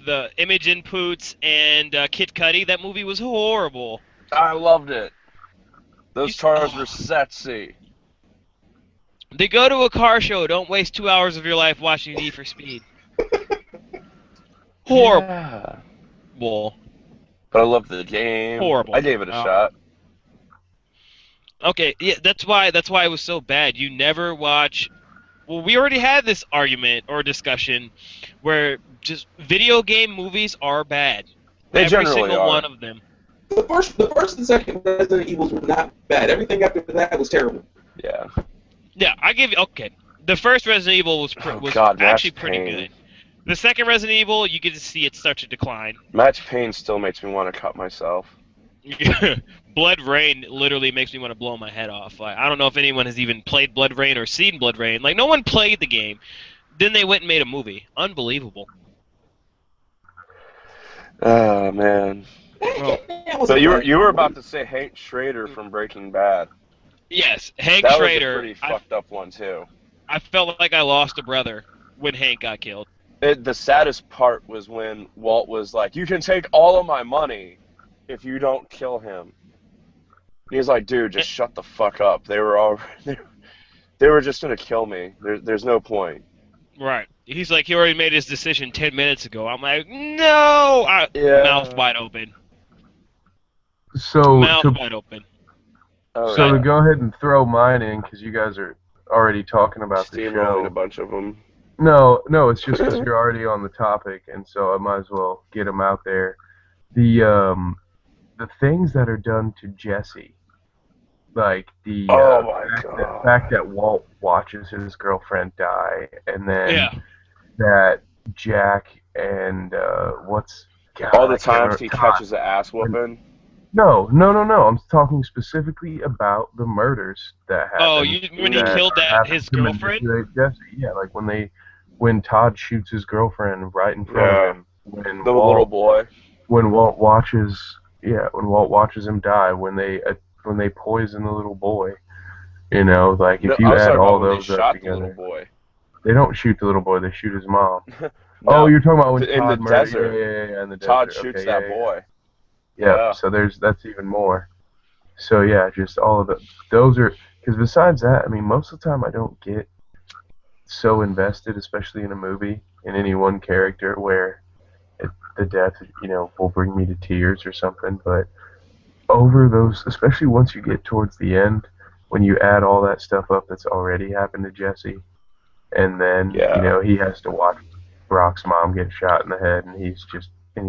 the Imogen Poots and Kid Cudi. That movie was horrible. I loved it. Those cars were sexy. They go to a car show. Don't waste 2 hours of your life watching Need for Speed. Horrible. Yeah. But I loved the game. Horrible. I gave it a shot. Okay, yeah, that's why it was so bad. You never watch. Well, we already had this argument or discussion where just video game movies are bad. They Every generally single are. one of them. The first and second Resident Evils were not bad. Everything after that was terrible. Yeah. Yeah, I give you. Okay, the first Resident Evil was actually pretty good. The second Resident Evil, you get to see it start to decline. Max Payne still makes me want to cut myself. Blood Rain literally makes me want to blow my head off. Like, I don't know if anyone has even played Blood Rain or seen Blood Rain. Like, no one played the game. Then they went and made a movie. Unbelievable. Oh man. Well, so you were about to say Hank Schrader from Breaking Bad. Yes, Hank That Schrader. was a pretty fucked up one too. I felt like I lost a brother when Hank got killed. The saddest part was when Walt was like, "You can take all of my money if you don't kill him." And he's like, "Dude, just shut the fuck up. They were just gonna kill me. There's no point." Right. He's like, he already made his decision 10 minutes ago. I'm like, no! Yeah. Mouth wide open. So Mouth wide open. To go ahead and throw mine in, because you guys are already talking about the show. A bunch of them. No, it's just because you're already on the topic, and so I might as well get them out there. The things that are done to Jesse, like the fact that Walt watches his girlfriend die, and then that Jack and all the times he catches an ass whooping. No. I'm talking specifically about the murders that happened. Oh, when he killed his girlfriend? Jesse. Yeah, like when Todd shoots his girlfriend right in front of him. When the little boy. When Walt watches him die, when they poison the little boy. You know, like if you add all those up together. They don't shoot the little boy, they shoot his mom. No, oh, you're talking about when in Todd the desert. Yeah, in the desert. Todd shoots that boy. Yeah, so that's even more. So yeah, just all of those are, because besides that, I mean, most of the time I don't get so invested, especially in a movie, in any one character where the death, will bring me to tears or something. But over those, especially once you get towards the end, when you add all that stuff up that's already happened to Jesse, and then he has to watch Brock's mom get shot in the head, and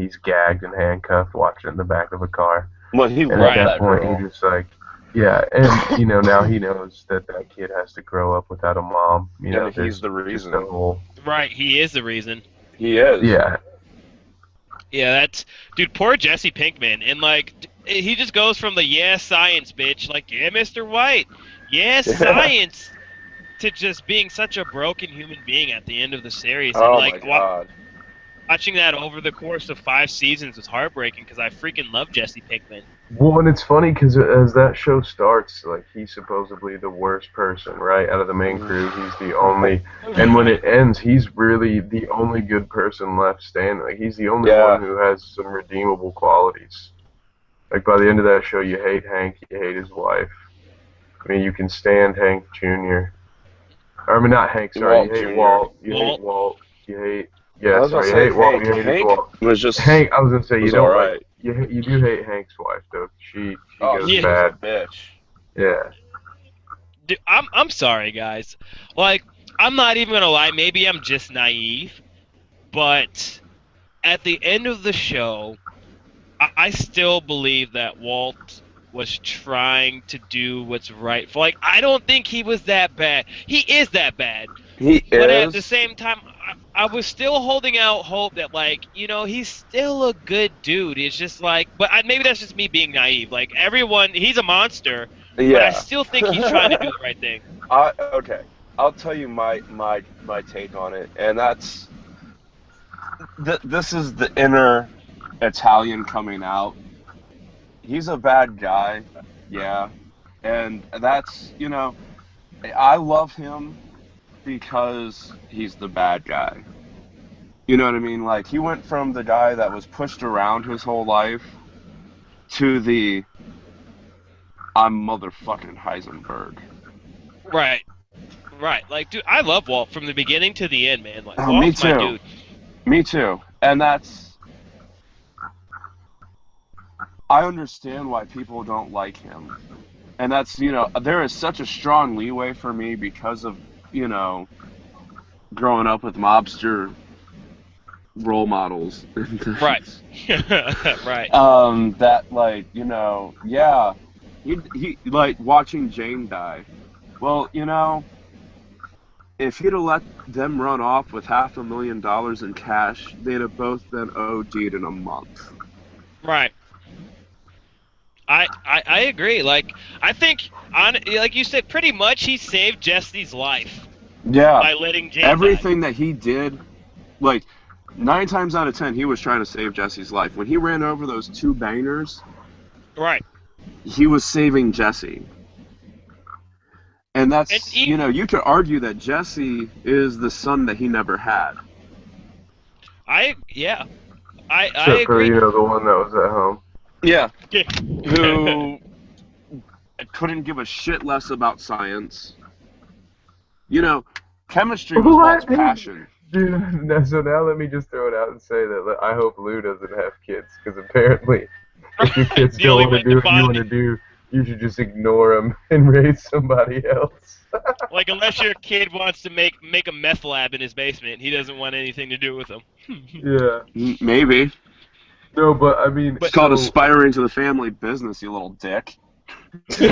he's gagged and handcuffed, watching in the back of a car. Well, at that point, he just like, and now he knows that kid has to grow up without a mom. He's the reason. Right, he is the reason. He is. Yeah. Yeah, dude. Poor Jesse Pinkman, and like he just goes from the science bitch, like Mr. White, science, to just being such a broken human being at the end of the series. And my God. Watching that over the course of 5 seasons was heartbreaking because I freaking love Jesse Pinkman. Well, and it's funny because as that show starts, like, he's supposedly the worst person, right? Out of the main crew, he's the only... And when it ends, he's really the only good person left standing. Like, he's the only one who has some redeemable qualities. Like, by the end of that show, you hate Hank, you hate his wife. I mean, you can stand Hank Jr. I mean, not Hank, sorry. You hate Walt. You hate Walt. You hate... Yeah, sorry, you hate Walt. You hate Walt. Was just... Hank, I was going to say, you don't right. like... You do hate Hank's wife, though. She goes she's bad. A bitch. Yeah. Dude, I'm sorry, guys. Like, I'm not even gonna lie. Maybe I'm just naive, but at the end of the show, I still believe that Walt was trying to do what's right. For like, I don't think he was that bad. He is that bad, He but at the is. same time, I was still holding out hope that, like, he's still a good dude. It's just like, but maybe that's just me being naive. Like, everyone, he's a monster, but I Yeah. still think he's trying to do the right thing. Okay. I'll tell you my take on it, and that's this is the inner Italian coming out. He's a bad guy, yeah, and that's I love him because he's the bad guy. You know what I mean? Like, he went from the guy that was pushed around his whole life to the I'm motherfucking Heisenberg. Right. Right. Like, dude, I love Walt from the beginning to the end, man. Like, Oh, me Walt's my too. dude. Me too. And I understand why people don't like him. And that's, there is such a strong leeway for me because of, growing up with mobster role models. Right. Right. That, like, yeah, he like watching Jane die. Well, if he'd have let them run off with $500,000 in cash, they'd have both been OD'd in a month. Right. I agree. Like, I think, like you said, pretty much he saved Jesse's life Yeah. by letting Jane Everything that he did, like, 9 times out of 10, he was trying to save Jesse's life. When he ran over those 2 bangers, die. Right. he was saving Jesse. And that's, And you could argue that Jesse is the son that he never had. I Except for, agree. the one that was at home. Yeah. Who couldn't give a shit less about science. Chemistry was Walt's passion. Dude, so now let me just throw it out and say that I hope Lou doesn't have kids, because apparently if your kids The don't only want to way do to what you want to do, you should just ignore them and raise somebody else. Like, unless your kid wants to make a meth lab in his basement, he doesn't want anything to do with them. Yeah. Maybe. No, but I mean, It's called aspiring to the family business, you little dick. He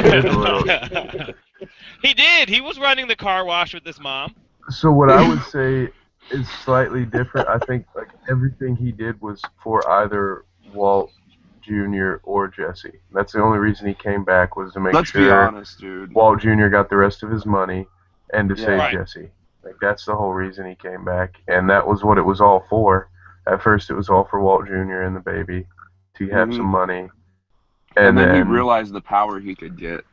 did. He was running the car wash with his mom. So what I would say is slightly different. I think like everything he did was for either Walt Jr. or Jesse. That's the only reason he came back, was to make Let's sure be honest, dude. Walt Jr. got the rest of his money and to save Right. Jesse. Like, that's the whole reason he came back, and that was what it was all for. At first, it was all for Walt Jr. and the baby to have some money, and then he realized the power he could get,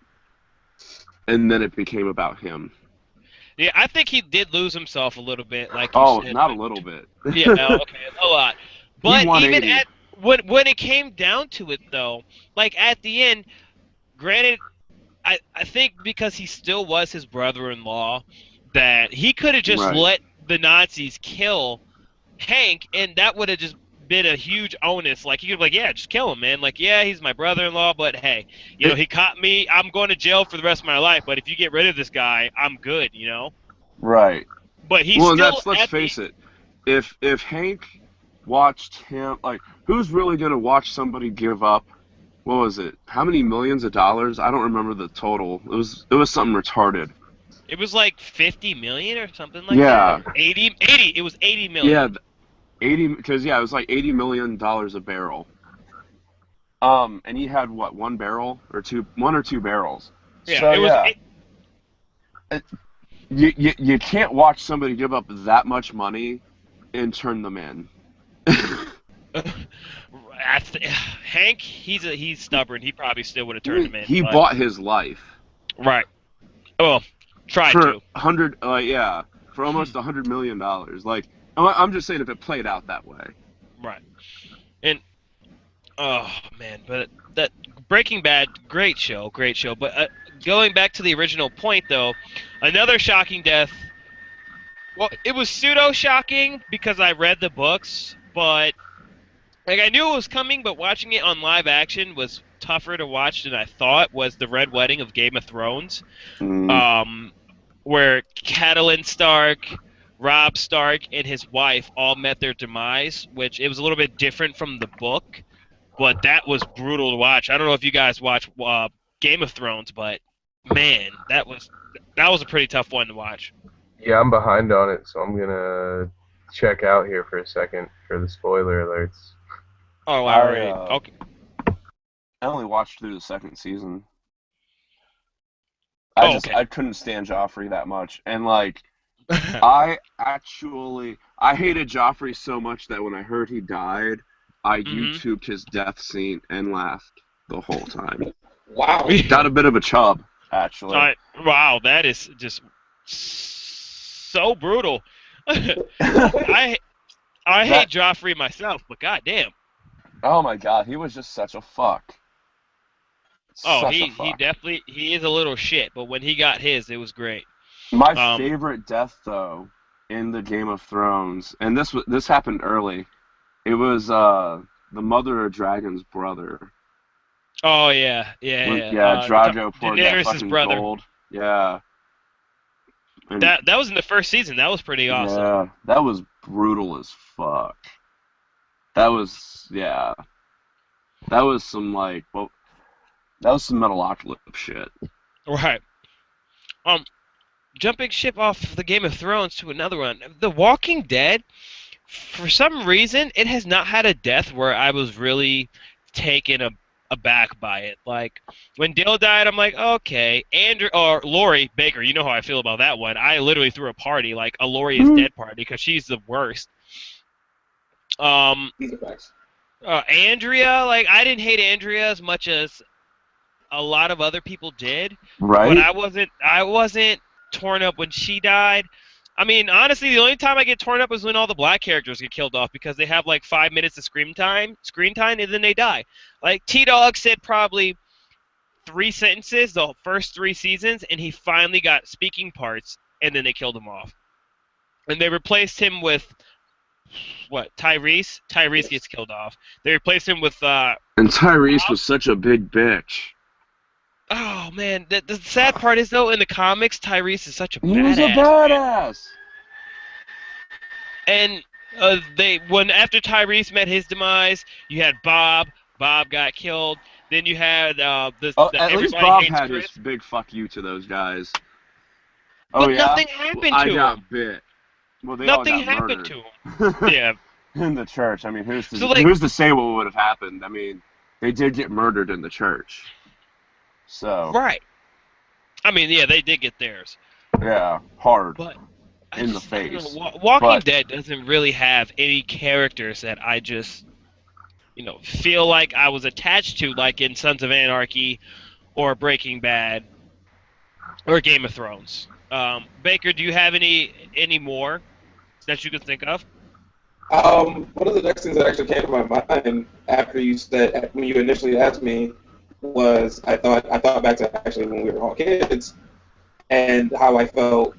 and then it became about him. Yeah, I think he did lose himself a little bit. Like, said. Not a little bit. Yeah, okay, a lot. But even when it came down to it, though, like, at the end, granted, I think because he still was his brother-in-law, that he could have just let the Nazis kill Hank, and that would have just been a huge onus. Like, he could be like, yeah, just kill him, man. Like, yeah, he's my brother-in-law, but hey, he caught me. I'm going to jail for the rest of my life, but if you get rid of this guy, I'm good, Right. But he's let's face it. If Hank watched him, like, who's really going to watch somebody give up? What was it? How many millions of dollars? I don't remember the total. It was something retarded. It was like 50 million or something like that. 80. It was 80 million. Yeah, 80, because it was like $80 million a barrel. And he had what, one or two barrels. Yeah, so, it was. You can't watch somebody give up that much money and turn them in. Hank, he's stubborn. He probably still would have turned him in. He bought his life. Right. Well, tried for to. For almost $100 million. Like, I'm just saying if it played out that way. Right. And oh man, but that Breaking Bad, great show. But going back to the original point, though, another shocking death. Well, it was pseudo shocking because I read the books, but like, I knew it was coming. But watching it on live action was tougher to watch than I thought. Was the Red Wedding of Game of Thrones, where Catelyn Stark, Robb Stark, and his wife all met their demise, which it was a little bit different from the book. but that was brutal to watch. I don't know if you guys watch Game of Thrones, but man, that was a pretty tough one to watch. Yeah, I'm behind on it, so I'm gonna check out here for a second for the spoiler alerts. Oh, all right. Okay. I only watched through the second season. Okay. I couldn't stand Joffrey that much, and like I hated Joffrey so much that when I heard he died, I YouTubed his death scene and laughed the whole time. Wow. Got a bit of a chub, actually. Wow, that is just so brutal. I hate Joffrey myself, but goddamn. Oh my god, he was just such a fuck. He definitely is a little shit, but when he got his, it was great. My favorite death though in the Game of Thrones, and this happened early. It was the Mother of Dragon's brother. Oh yeah. Drago poured that Daenerys' fucking brother. gold. Yeah. And That was in the first season. That was pretty awesome. Yeah, that was brutal as fuck. That was some that was some Metalocalypse shit. Right. Jumping ship off the Game of Thrones to another one. The Walking Dead, for some reason, it has not had a death where I was really taken aback by it. Like, when Dale died, I'm like, okay. Lori Baker, you know how I feel about that one. I literally threw a party, like a Lori is dead party, because she's the worst. These are facts. Andrea, like, I didn't hate Andrea as much as a lot of other people did. Right? But I wasn't torn up when she died. I mean, honestly, the only time I get torn up is when all the black characters get killed off because they have like 5 minutes of screen time, and then they die. Like T-Dog said probably 3 sentences the first 3 seasons, and he finally got speaking parts, and then they killed him off. And they replaced him with Tyrese? Tyrese gets killed off. They replaced him with and Tyrese was such a big bitch. Oh man, the sad part is though in the comics, Tyrese is such a badass. He was a badass. And when after Tyrese met his demise, you had Bob. Bob got killed. Then you had at least Bob had his big fuck you to those guys. But nothing happened to him. I got bit. Well, they nothing all got happened murdered. to him. Yeah. In the church. I mean, who's to say what would have happened? I mean, they did get murdered in the church. So. Right. I mean, yeah, they did get theirs. Yeah, hard. But in the face. Walking Dead doesn't really have any characters that I just, feel like I was attached to, like in Sons of Anarchy, or Breaking Bad, or Game of Thrones. Baker, do you have any more that you could think of? One of the next things that actually came to my mind after you said, when you initially asked me, was I thought back to actually when we were all kids, and how I felt.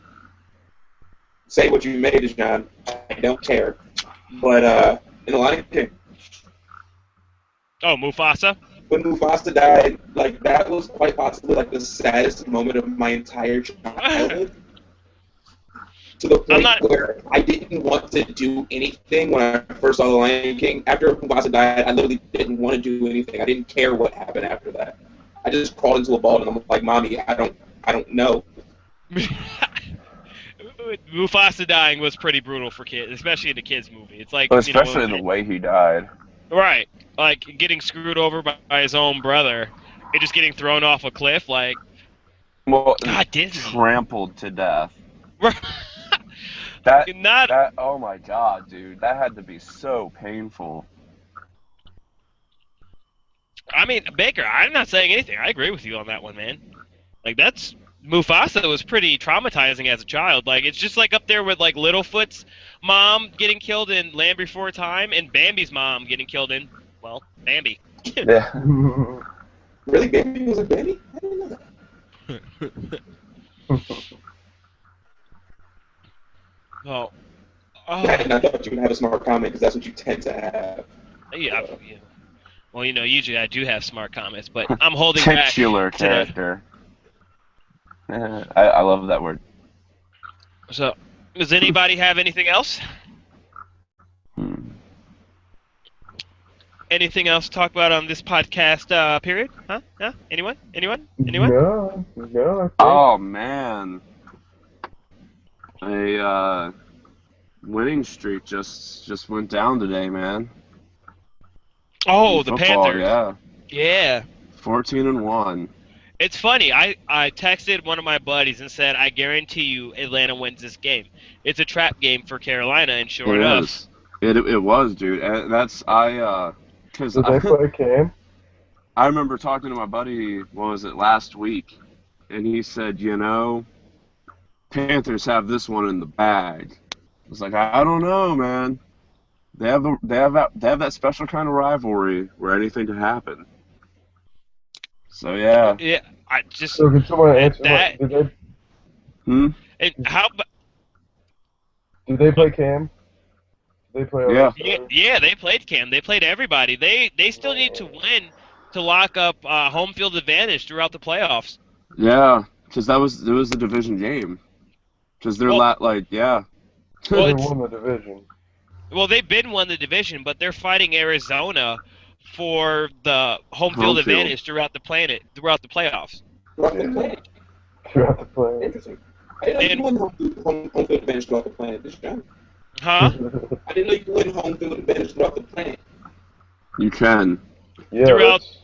Say what you made, John. I don't care. But in The Lion King. Oh, Mufasa. When Mufasa died, like that was quite possibly like the saddest moment of my entire childhood. To the point where I didn't want to do anything when I first saw The Lion King. After Mufasa died, I literally didn't want to do anything. I didn't care what happened after that. I just crawled into a ball and I'm like, Mommy, I don't know. Mufasa dying was pretty brutal for kids, especially in the kids' movie. It's like, especially the way he died. Right, like getting screwed over by his own brother, and just getting thrown off a cliff, like. Well, God, Disney. Trampled to death. Oh my god, dude, that had to be so painful. I mean, Baker, I'm not saying anything. I agree with you on that one, man. Like Mufasa was pretty traumatizing as a child. Like, it's just like up there with like Littlefoot's mom getting killed in Land Before Time and Bambi's mom getting killed in, well, Bambi. Yeah. Really? Bambi was a baby? I didn't know that. Oh. I thought you would have a smart comment because that's what you tend to have. Yeah. Well, usually I do have smart comments, but I'm holding Titular back. Character. I love that word. So, does anybody have anything else? Anything else to talk about on this podcast period? Huh? Yeah? Anyone? No, I think. Oh man, a winning streak just went down today, man. Oh, In the football, Panthers. yeah, Yeah. 14-1. It's funny. I texted one of my buddies and said, I guarantee you Atlanta wins this game. It's a trap game for Carolina, and sure It enough. is. It was, dude. And that's because Did they play Cam? I remember talking to my buddy, what was it, last week, and he said, Panthers have this one in the bag. I was like, I don't know, man. They have that special kind of rivalry where anything can happen. So yeah. Yeah, I just So can someone answer that. Did Hmm? And how? they play Cam? Did they play? Yeah. Yeah, they played Cam. They played everybody. They still need to win to lock up home field advantage throughout the playoffs. Yeah, because it was the division game. Because they're Well- yeah. Well, They it's- won the division. Well, they've been won the division, but they're fighting Arizona for the home Home field field. advantage throughout the playoffs. Throughout the planet. Throughout the play. Interesting. I didn't know you could win home field advantage throughout the planet, this John. Huh? I didn't know you could win home field advantage throughout the planet. You can. Yeah. Throughout- let's-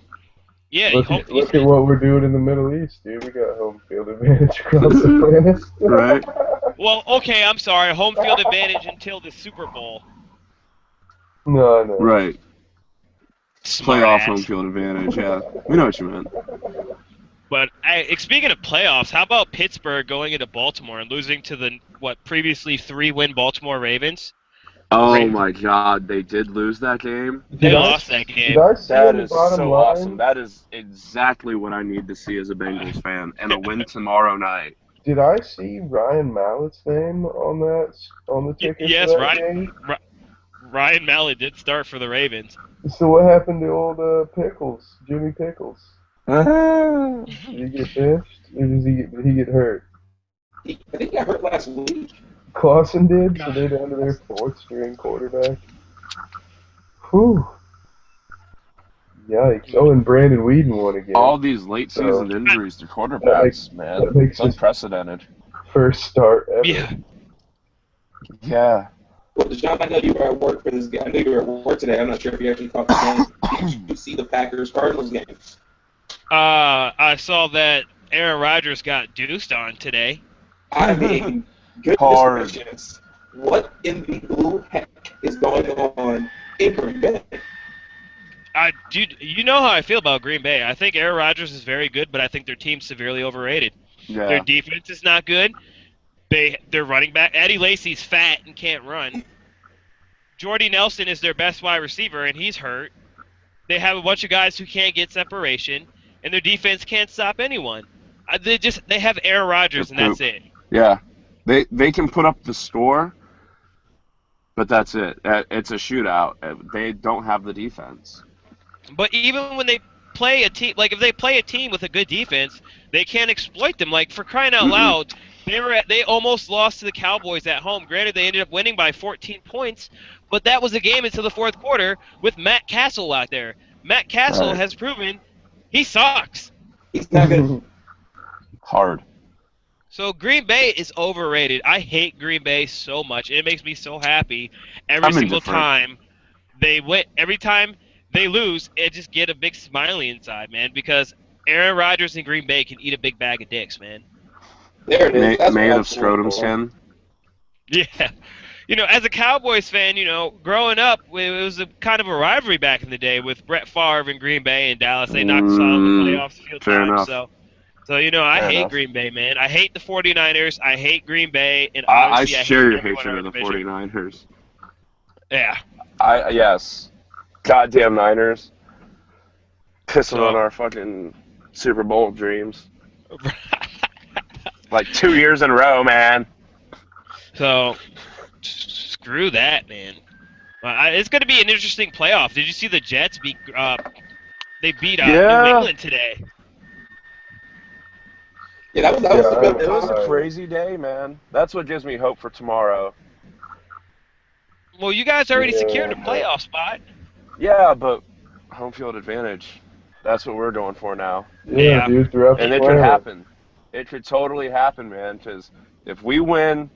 Yeah, Look at what we're doing in the Middle East, dude. We got home field advantage across the planet. Right. Well, okay, I'm sorry. Home field advantage until the Super Bowl. No. Right. Smart Playoff ass. home field advantage, yeah. We know what you meant. But speaking of playoffs, how about Pittsburgh going into Baltimore and losing to the previously 3-win Baltimore Ravens? Oh Great. my god, they did lose that game? They Did I- lost that game. Did I see That on the is bottom so line? awesome. That is exactly what I need to see as a Bengals fan. And a win tomorrow night. Did I see Ryan Mallett's name on the ticket? Yes, for that Ryan- game? Ryan Mallett did start for the Ravens. So what happened to old Pickles, Jimmy Pickles? Did he get benched, or did he get hurt? I think he got hurt last week. Clausen did, so they're down to their fourth string quarterback. Whew. Yikes. Oh, and Brandon Whedon won again. All these late season injuries to quarterbacks, man. that makes It's his unprecedented. first start ever. Yeah. Yeah. Well, Deshaun, I know you were at work for this game. I know you were at work today. I'm not sure if you actually caught the game. Did you see the Packers-Cardinals game? I saw that Aaron Rodgers got deuced on today. I mean, goodness Hard. gracious. What in the blue heck is going on in Green Bay? Dude, you know how I feel about Green Bay. I think Aaron Rodgers is very good, but I think their team's severely overrated. Yeah. Their defense is not good. Their running back, Eddie Lacy's fat and can't run. Jordy Nelson is their best wide receiver, and he's hurt. They have a bunch of guys who can't get separation, and their defense can't stop anyone. They have Aaron Rodgers, and that's it. Yeah. They can put up the score, but that's it. It's a shootout. They don't have the defense. But even when they play a team, like if they play a team with a good defense, they can't exploit them. Like for crying out loud, they almost lost to the Cowboys at home. Granted, they ended up winning by 14 points, but that was a game until the fourth quarter with Matt Castle out there. Matt Castle Right. has proven he sucks. He's not good. Hard. So Green Bay is overrated. I hate Green Bay so much. It makes me so happy every I'm single indifferent. time they win. Every time they lose, it just get a big smiley inside, man. Because Aaron Rodgers and Green Bay can eat a big bag of dicks, man. There it is. That's Made what of I'm going scrotum for. skin. Yeah. You know, as a Cowboys fan, growing up, it was a kind of a rivalry back in the day with Brett Favre and Green Bay and Dallas. They knocked us out of the playoffs a few fair times. enough. So Fair I hate enough. Green Bay, man. I hate the 49ers. I hate Green Bay. And I honestly, share your hate everyone hatred in of the our division. 49ers. Yeah. Yes. Goddamn Niners. Pissing So- on our fucking Super Bowl dreams. Like 2 years in a row, man. So, screw that, man. It's going to be an interesting playoff. Did you see the Jets beat? They beat Yeah. New England today. Yeah, that was Yeah, a good It was a Right. crazy day, man. That's what gives me hope for tomorrow. Well, you guys already Yeah. secured a playoff spot. Yeah, but home field advantage. That's what we're going for now. Yeah, dude, throughout the And it planet. could happen. It could totally happen, man. Because if we win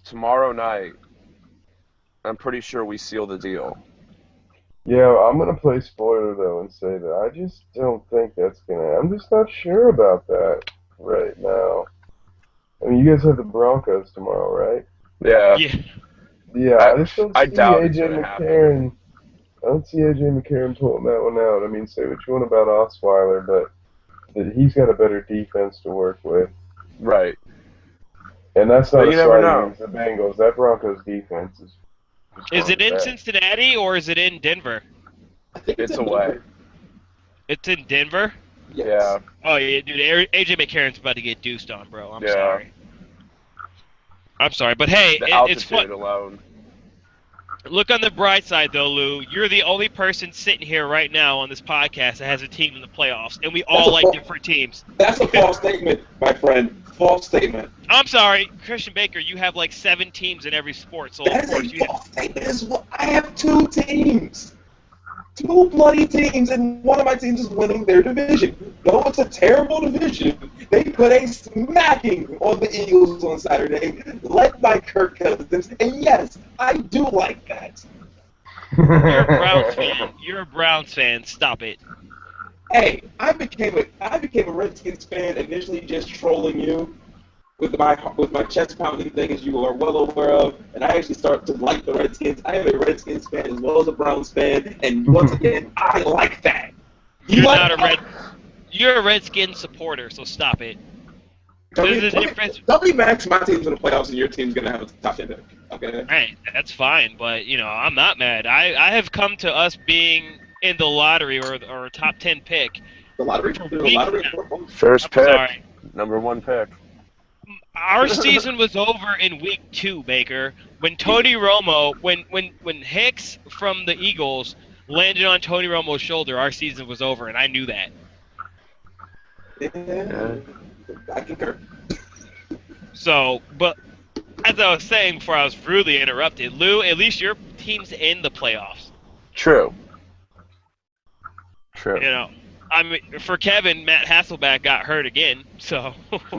tomorrow night, I'm pretty sure we seal the deal. Yeah, I'm gonna play spoiler though and say that I just don't think that's gonna. I'm just not sure about that right now. I mean, you guys have the Broncos tomorrow, right? Yeah. Yeah, I just don't see I doubt it's AJ gonna happen. McCarron. I don't see AJ McCarron pulling that one out. I mean, say what you want about Osweiler, but he's got a better defense to work with. Right. And that's not But a you never slight know. against the Bengals. That Broncos defense is. Is it in Cincinnati or is it in Denver? I think It's in away. Denver. It's in Denver? Yes. Yeah. Oh, yeah, dude. AJ McCarron's about to get deuced on, bro. I'm Yeah. sorry. I'm sorry. But, hey, The it's altitude fun. alone. Look on the bright side, though, Lou. You're the only person sitting here right now on this podcast that has a team in the playoffs, and we all like different teams. That's a false statement, my friend. False statement. I'm sorry, Christian Baker, you have like 7 teams in every sport, so That of is course a you have... false statement as well. I have 2 teams. 2 bloody teams, and one of my teams is winning their division. No, it's a terrible division. They put a smacking on the Eagles on Saturday, led by Kirk Cousins, and yes, I do like that. You're a Browns fan. You're a Browns fan. Stop it. Hey, I became a Redskins fan initially just trolling you with my chest pounding thing, as you are well aware of, and I actually started to like the Redskins. I am a Redskins fan as well as a Browns fan, and once again, I like that. You're a Redskins supporter, so stop it. There's a difference. Don't be mad 'cause my team's in the playoffs and your team's gonna have a top 10 pick. Okay. Hey, that's fine, but I'm not mad. I have come to us being in the lottery or a top 10 pick. The lottery. First I'm pick. sorry. Number 1 pick. Our season was over in week 2, Baker. When Tony Romo, when Hicks from the Eagles landed on Tony Romo's shoulder, our season was over, and I knew that. Yeah. I concur. So, but as I was saying before I was rudely interrupted, Lou, at least your team's in the playoffs. True. I mean, for Kevin, Matt Hasselbeck got hurt again, so.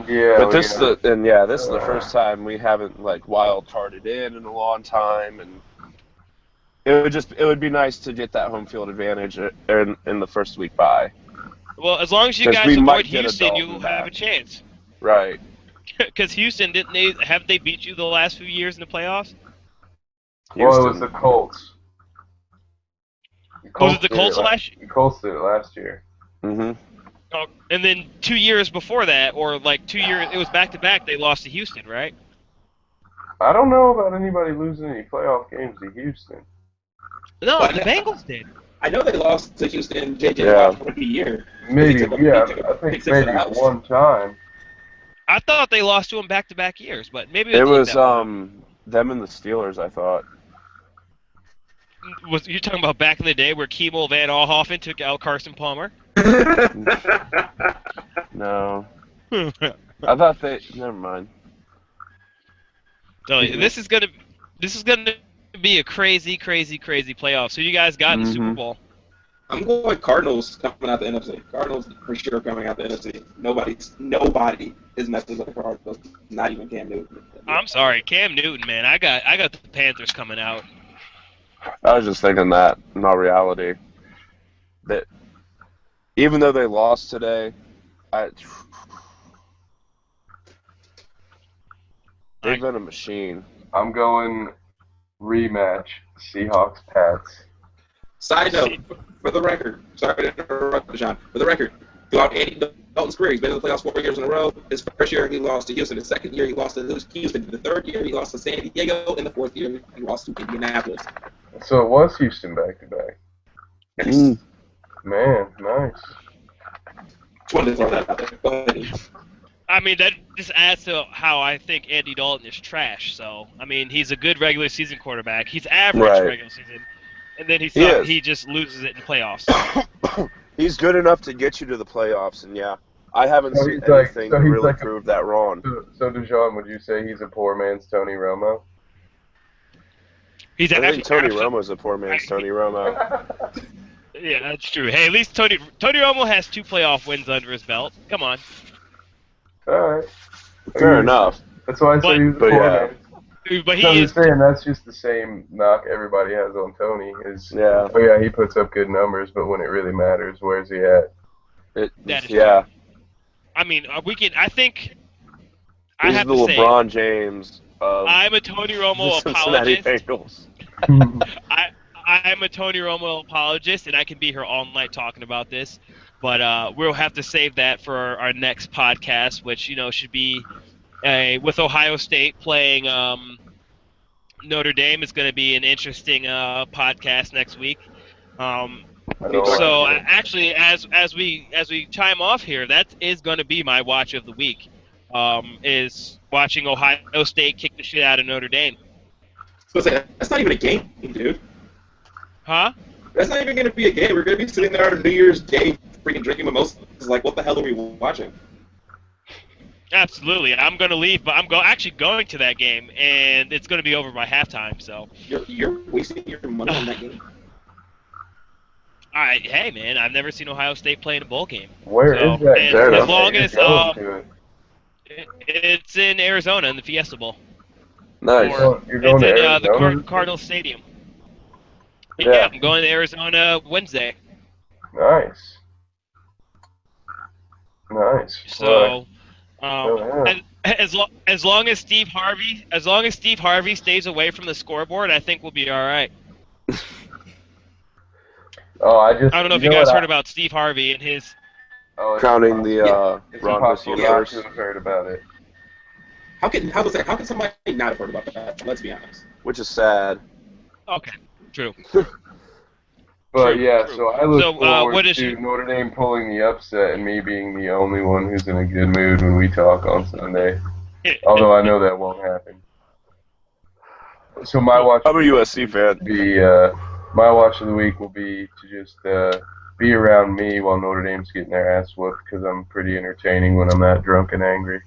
Yeah. But this is the first time we haven't wild carded in a long time, and it would be nice to get that home field advantage in the first week bye. Well, as long as you guys avoid Houston, you have a chance. Right. Because Houston, have they beat you the last few years in the playoffs? Well, it was the Colts. Was it the Colts last year? The Colts did it last year. Mm-hmm. Oh, and then 2 years before that, or 2 years, it was back-to-back, they lost to Houston, right? I don't know about anybody losing any playoff games to Houston. No, the Bengals did. I know they lost to Houston JJ Watt rookie year. Maybe, I think maybe one time. I thought they lost to them back-to-back years, but maybe it was them and the Steelers, I thought. Was you talking about back in the day where Kemal Van Alhoffen took out Carson Palmer? No. I thought never mind. Tell you, this is gonna be a crazy playoff. So you guys got in the Super Bowl. I'm going Cardinals coming out the NFC. Cardinals for sure coming out the NFC. Nobody is messing with the Cardinals. Not even Cam Newton. I'm sorry, Cam Newton, man. I got the Panthers coming out. I was just thinking that, in all reality, that even though they lost today, they've been a machine. I'm going rematch, Seahawks-Pats. Side note, for the record, sorry to interrupt, John. For the record, throughout Andy Dalton's career, he's been in the playoffs 4 years in a row. His first year, he lost to Houston. His second year, he lost to Houston. The third year, he lost to San Diego. And the fourth year, he lost to Indianapolis. So it was Houston back-to-back. Yes. Man, nice. Just wanted to throw that out there. Go ahead. I mean, that just adds to how I think Andy Dalton is trash. So, I mean, he's a good regular season quarterback. He's average regular season. And then he just loses it in the playoffs. He's good enough to get you to the playoffs, and I haven't seen anything to really prove that wrong. So, Dejan, would you say he's a poor man's Tony Romo? He's I think Tony absolutely- Romo's a poor man's Tony Romo. Yeah, that's true. Hey, at least Tony Romo has 2 playoff wins under his belt. Come on. Alright. Fair enough. That's why I say he was a But poor yeah. man. But I'm he just saying that's just the same knock everybody has on Tony. Is Yeah. oh yeah, he puts up good numbers, but when it really matters, where's he at? That is Yeah. I mean, we can. I think. I He's have the to say, LeBron James of I'm a Tony the Romo Cincinnati apologist. Bengals. I'm a Tony Romo apologist, and I can be here all night talking about this. But we'll have to save that for our next podcast, which should be with Ohio State playing Notre Dame. It's going to be an interesting podcast next week. So actually, as we chime off here, that is going to be my watch of the week. Is watching Ohio State kick the shit out of Notre Dame. So that's not even a game, dude. Huh? That's not even going to be a game. We're going to be sitting there on New Year's Day freaking drinking mimosas. Like, what the hell are we watching? Absolutely. I'm going to leave, but I'm actually going to that game, and it's going to be over by halftime. So You're wasting your money on that game. Hey, man, I've never seen Ohio State play in a bowl game. Where is So, that? and Fair as enough. long as Going to it. it's in Arizona in the Fiesta Bowl. Nice. Or You're going it's to in Arizona? the Cardinals Stadium. Yeah. Yeah, I'm going to Arizona Wednesday. Nice. Nice. So, yeah. as long as Steve Harvey stays away from the scoreboard, I think we'll be all right. I don't know if you guys heard about Steve Harvey and his. Crowning the It's Ron impossible not universe. to have heard about it. How can somebody not have heard about that? Let's be honest. Which is sad. Okay, true. But True, yeah, true. so I look So, forward what is to your- Notre Dame pulling the upset and me being the only one who's in a good mood when we talk on Sunday. Although I know that won't happen. So my watch I'm a USC fan. my watch of the week will be to just be around me while Notre Dame's getting their ass whooped because I'm pretty entertaining when I'm that drunk and angry.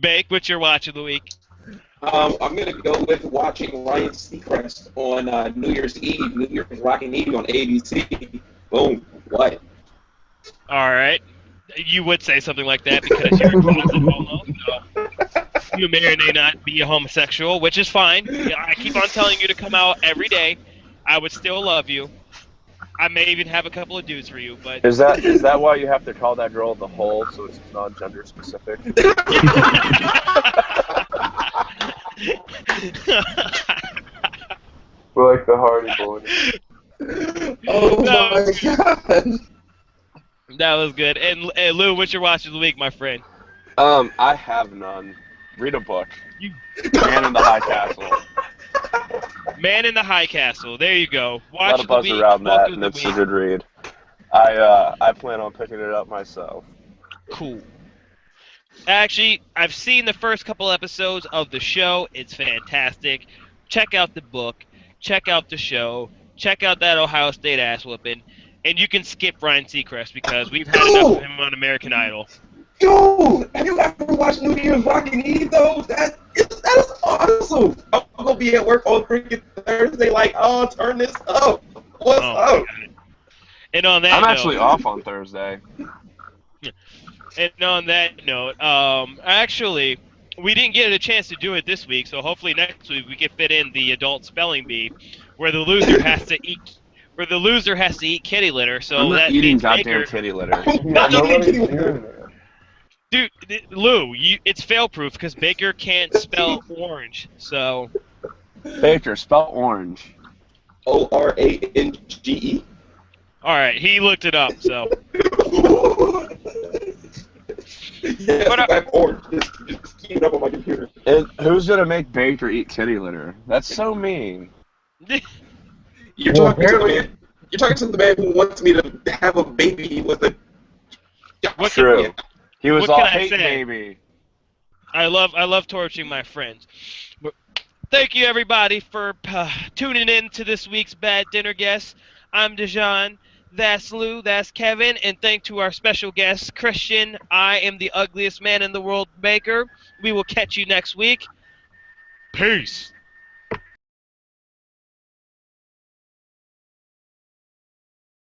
Bake, what's your watch of the week? I'm gonna go with watching Ryan Seacrest on New Year's Rocking Eve on ABC. Boom. What? All right. You would say something like that because you're a closet homo, so you may or may not be a homosexual, which is fine. I keep on telling you to come out every day. I would still love you. I may even have a couple of dudes for you, but Is that why you have to call that girl the hole so it's non-gender specific? We're like the Hardy Boys. Oh No. my god. That was good. And Lou, what's your watch of the week, my friend? I have none. Read a book. Man in the High Castle. Man in the High Castle. There you go. A Watch lot of of the buzz week. around book that, of and the it's a week. good read. I plan on picking it up myself. Cool. Actually, I've seen the first couple episodes of the show. It's fantastic. Check out the book. Check out the show. Check out that Ohio State ass whooping. And you can skip Ryan Seacrest because we've had enough of him on American Idol. Dude, have you ever watched New Year's Rocking Eve though? That is awesome. I'm gonna be at work on freaking Thursday, like, oh, turn this up. What's Oh, up? my God. And on that I'm note, actually off on Thursday. And on that note, actually, we didn't get a chance to do it this week, so hopefully next week we can fit in the adult spelling bee, where the loser has to eat kitty litter. So I'm not that eating means goddamn Baker, kitty litter. Yeah, nobody's doing that. dude, Lou, it's fail-proof because Baker can't spell orange. So Baker, spell orange. ORANGE. all right, he looked it up. So Yes, But, I'm orange. Just keep it up on my computer. And who's gonna make Baker eat kitty litter? That's so mean. You're Well, talking to the apparently- man. You're talking to the man who wants me to have a baby with a. What True. He was What all can I hate say? baby. I love torturing my friends. But thank you everybody for tuning in to this week's Bad Dinner Guest. I'm Dejan. That's Lou, that's Kevin, and thank to our special guest, Christian. I am the ugliest man in the world, Baker. We will catch you next week. Peace.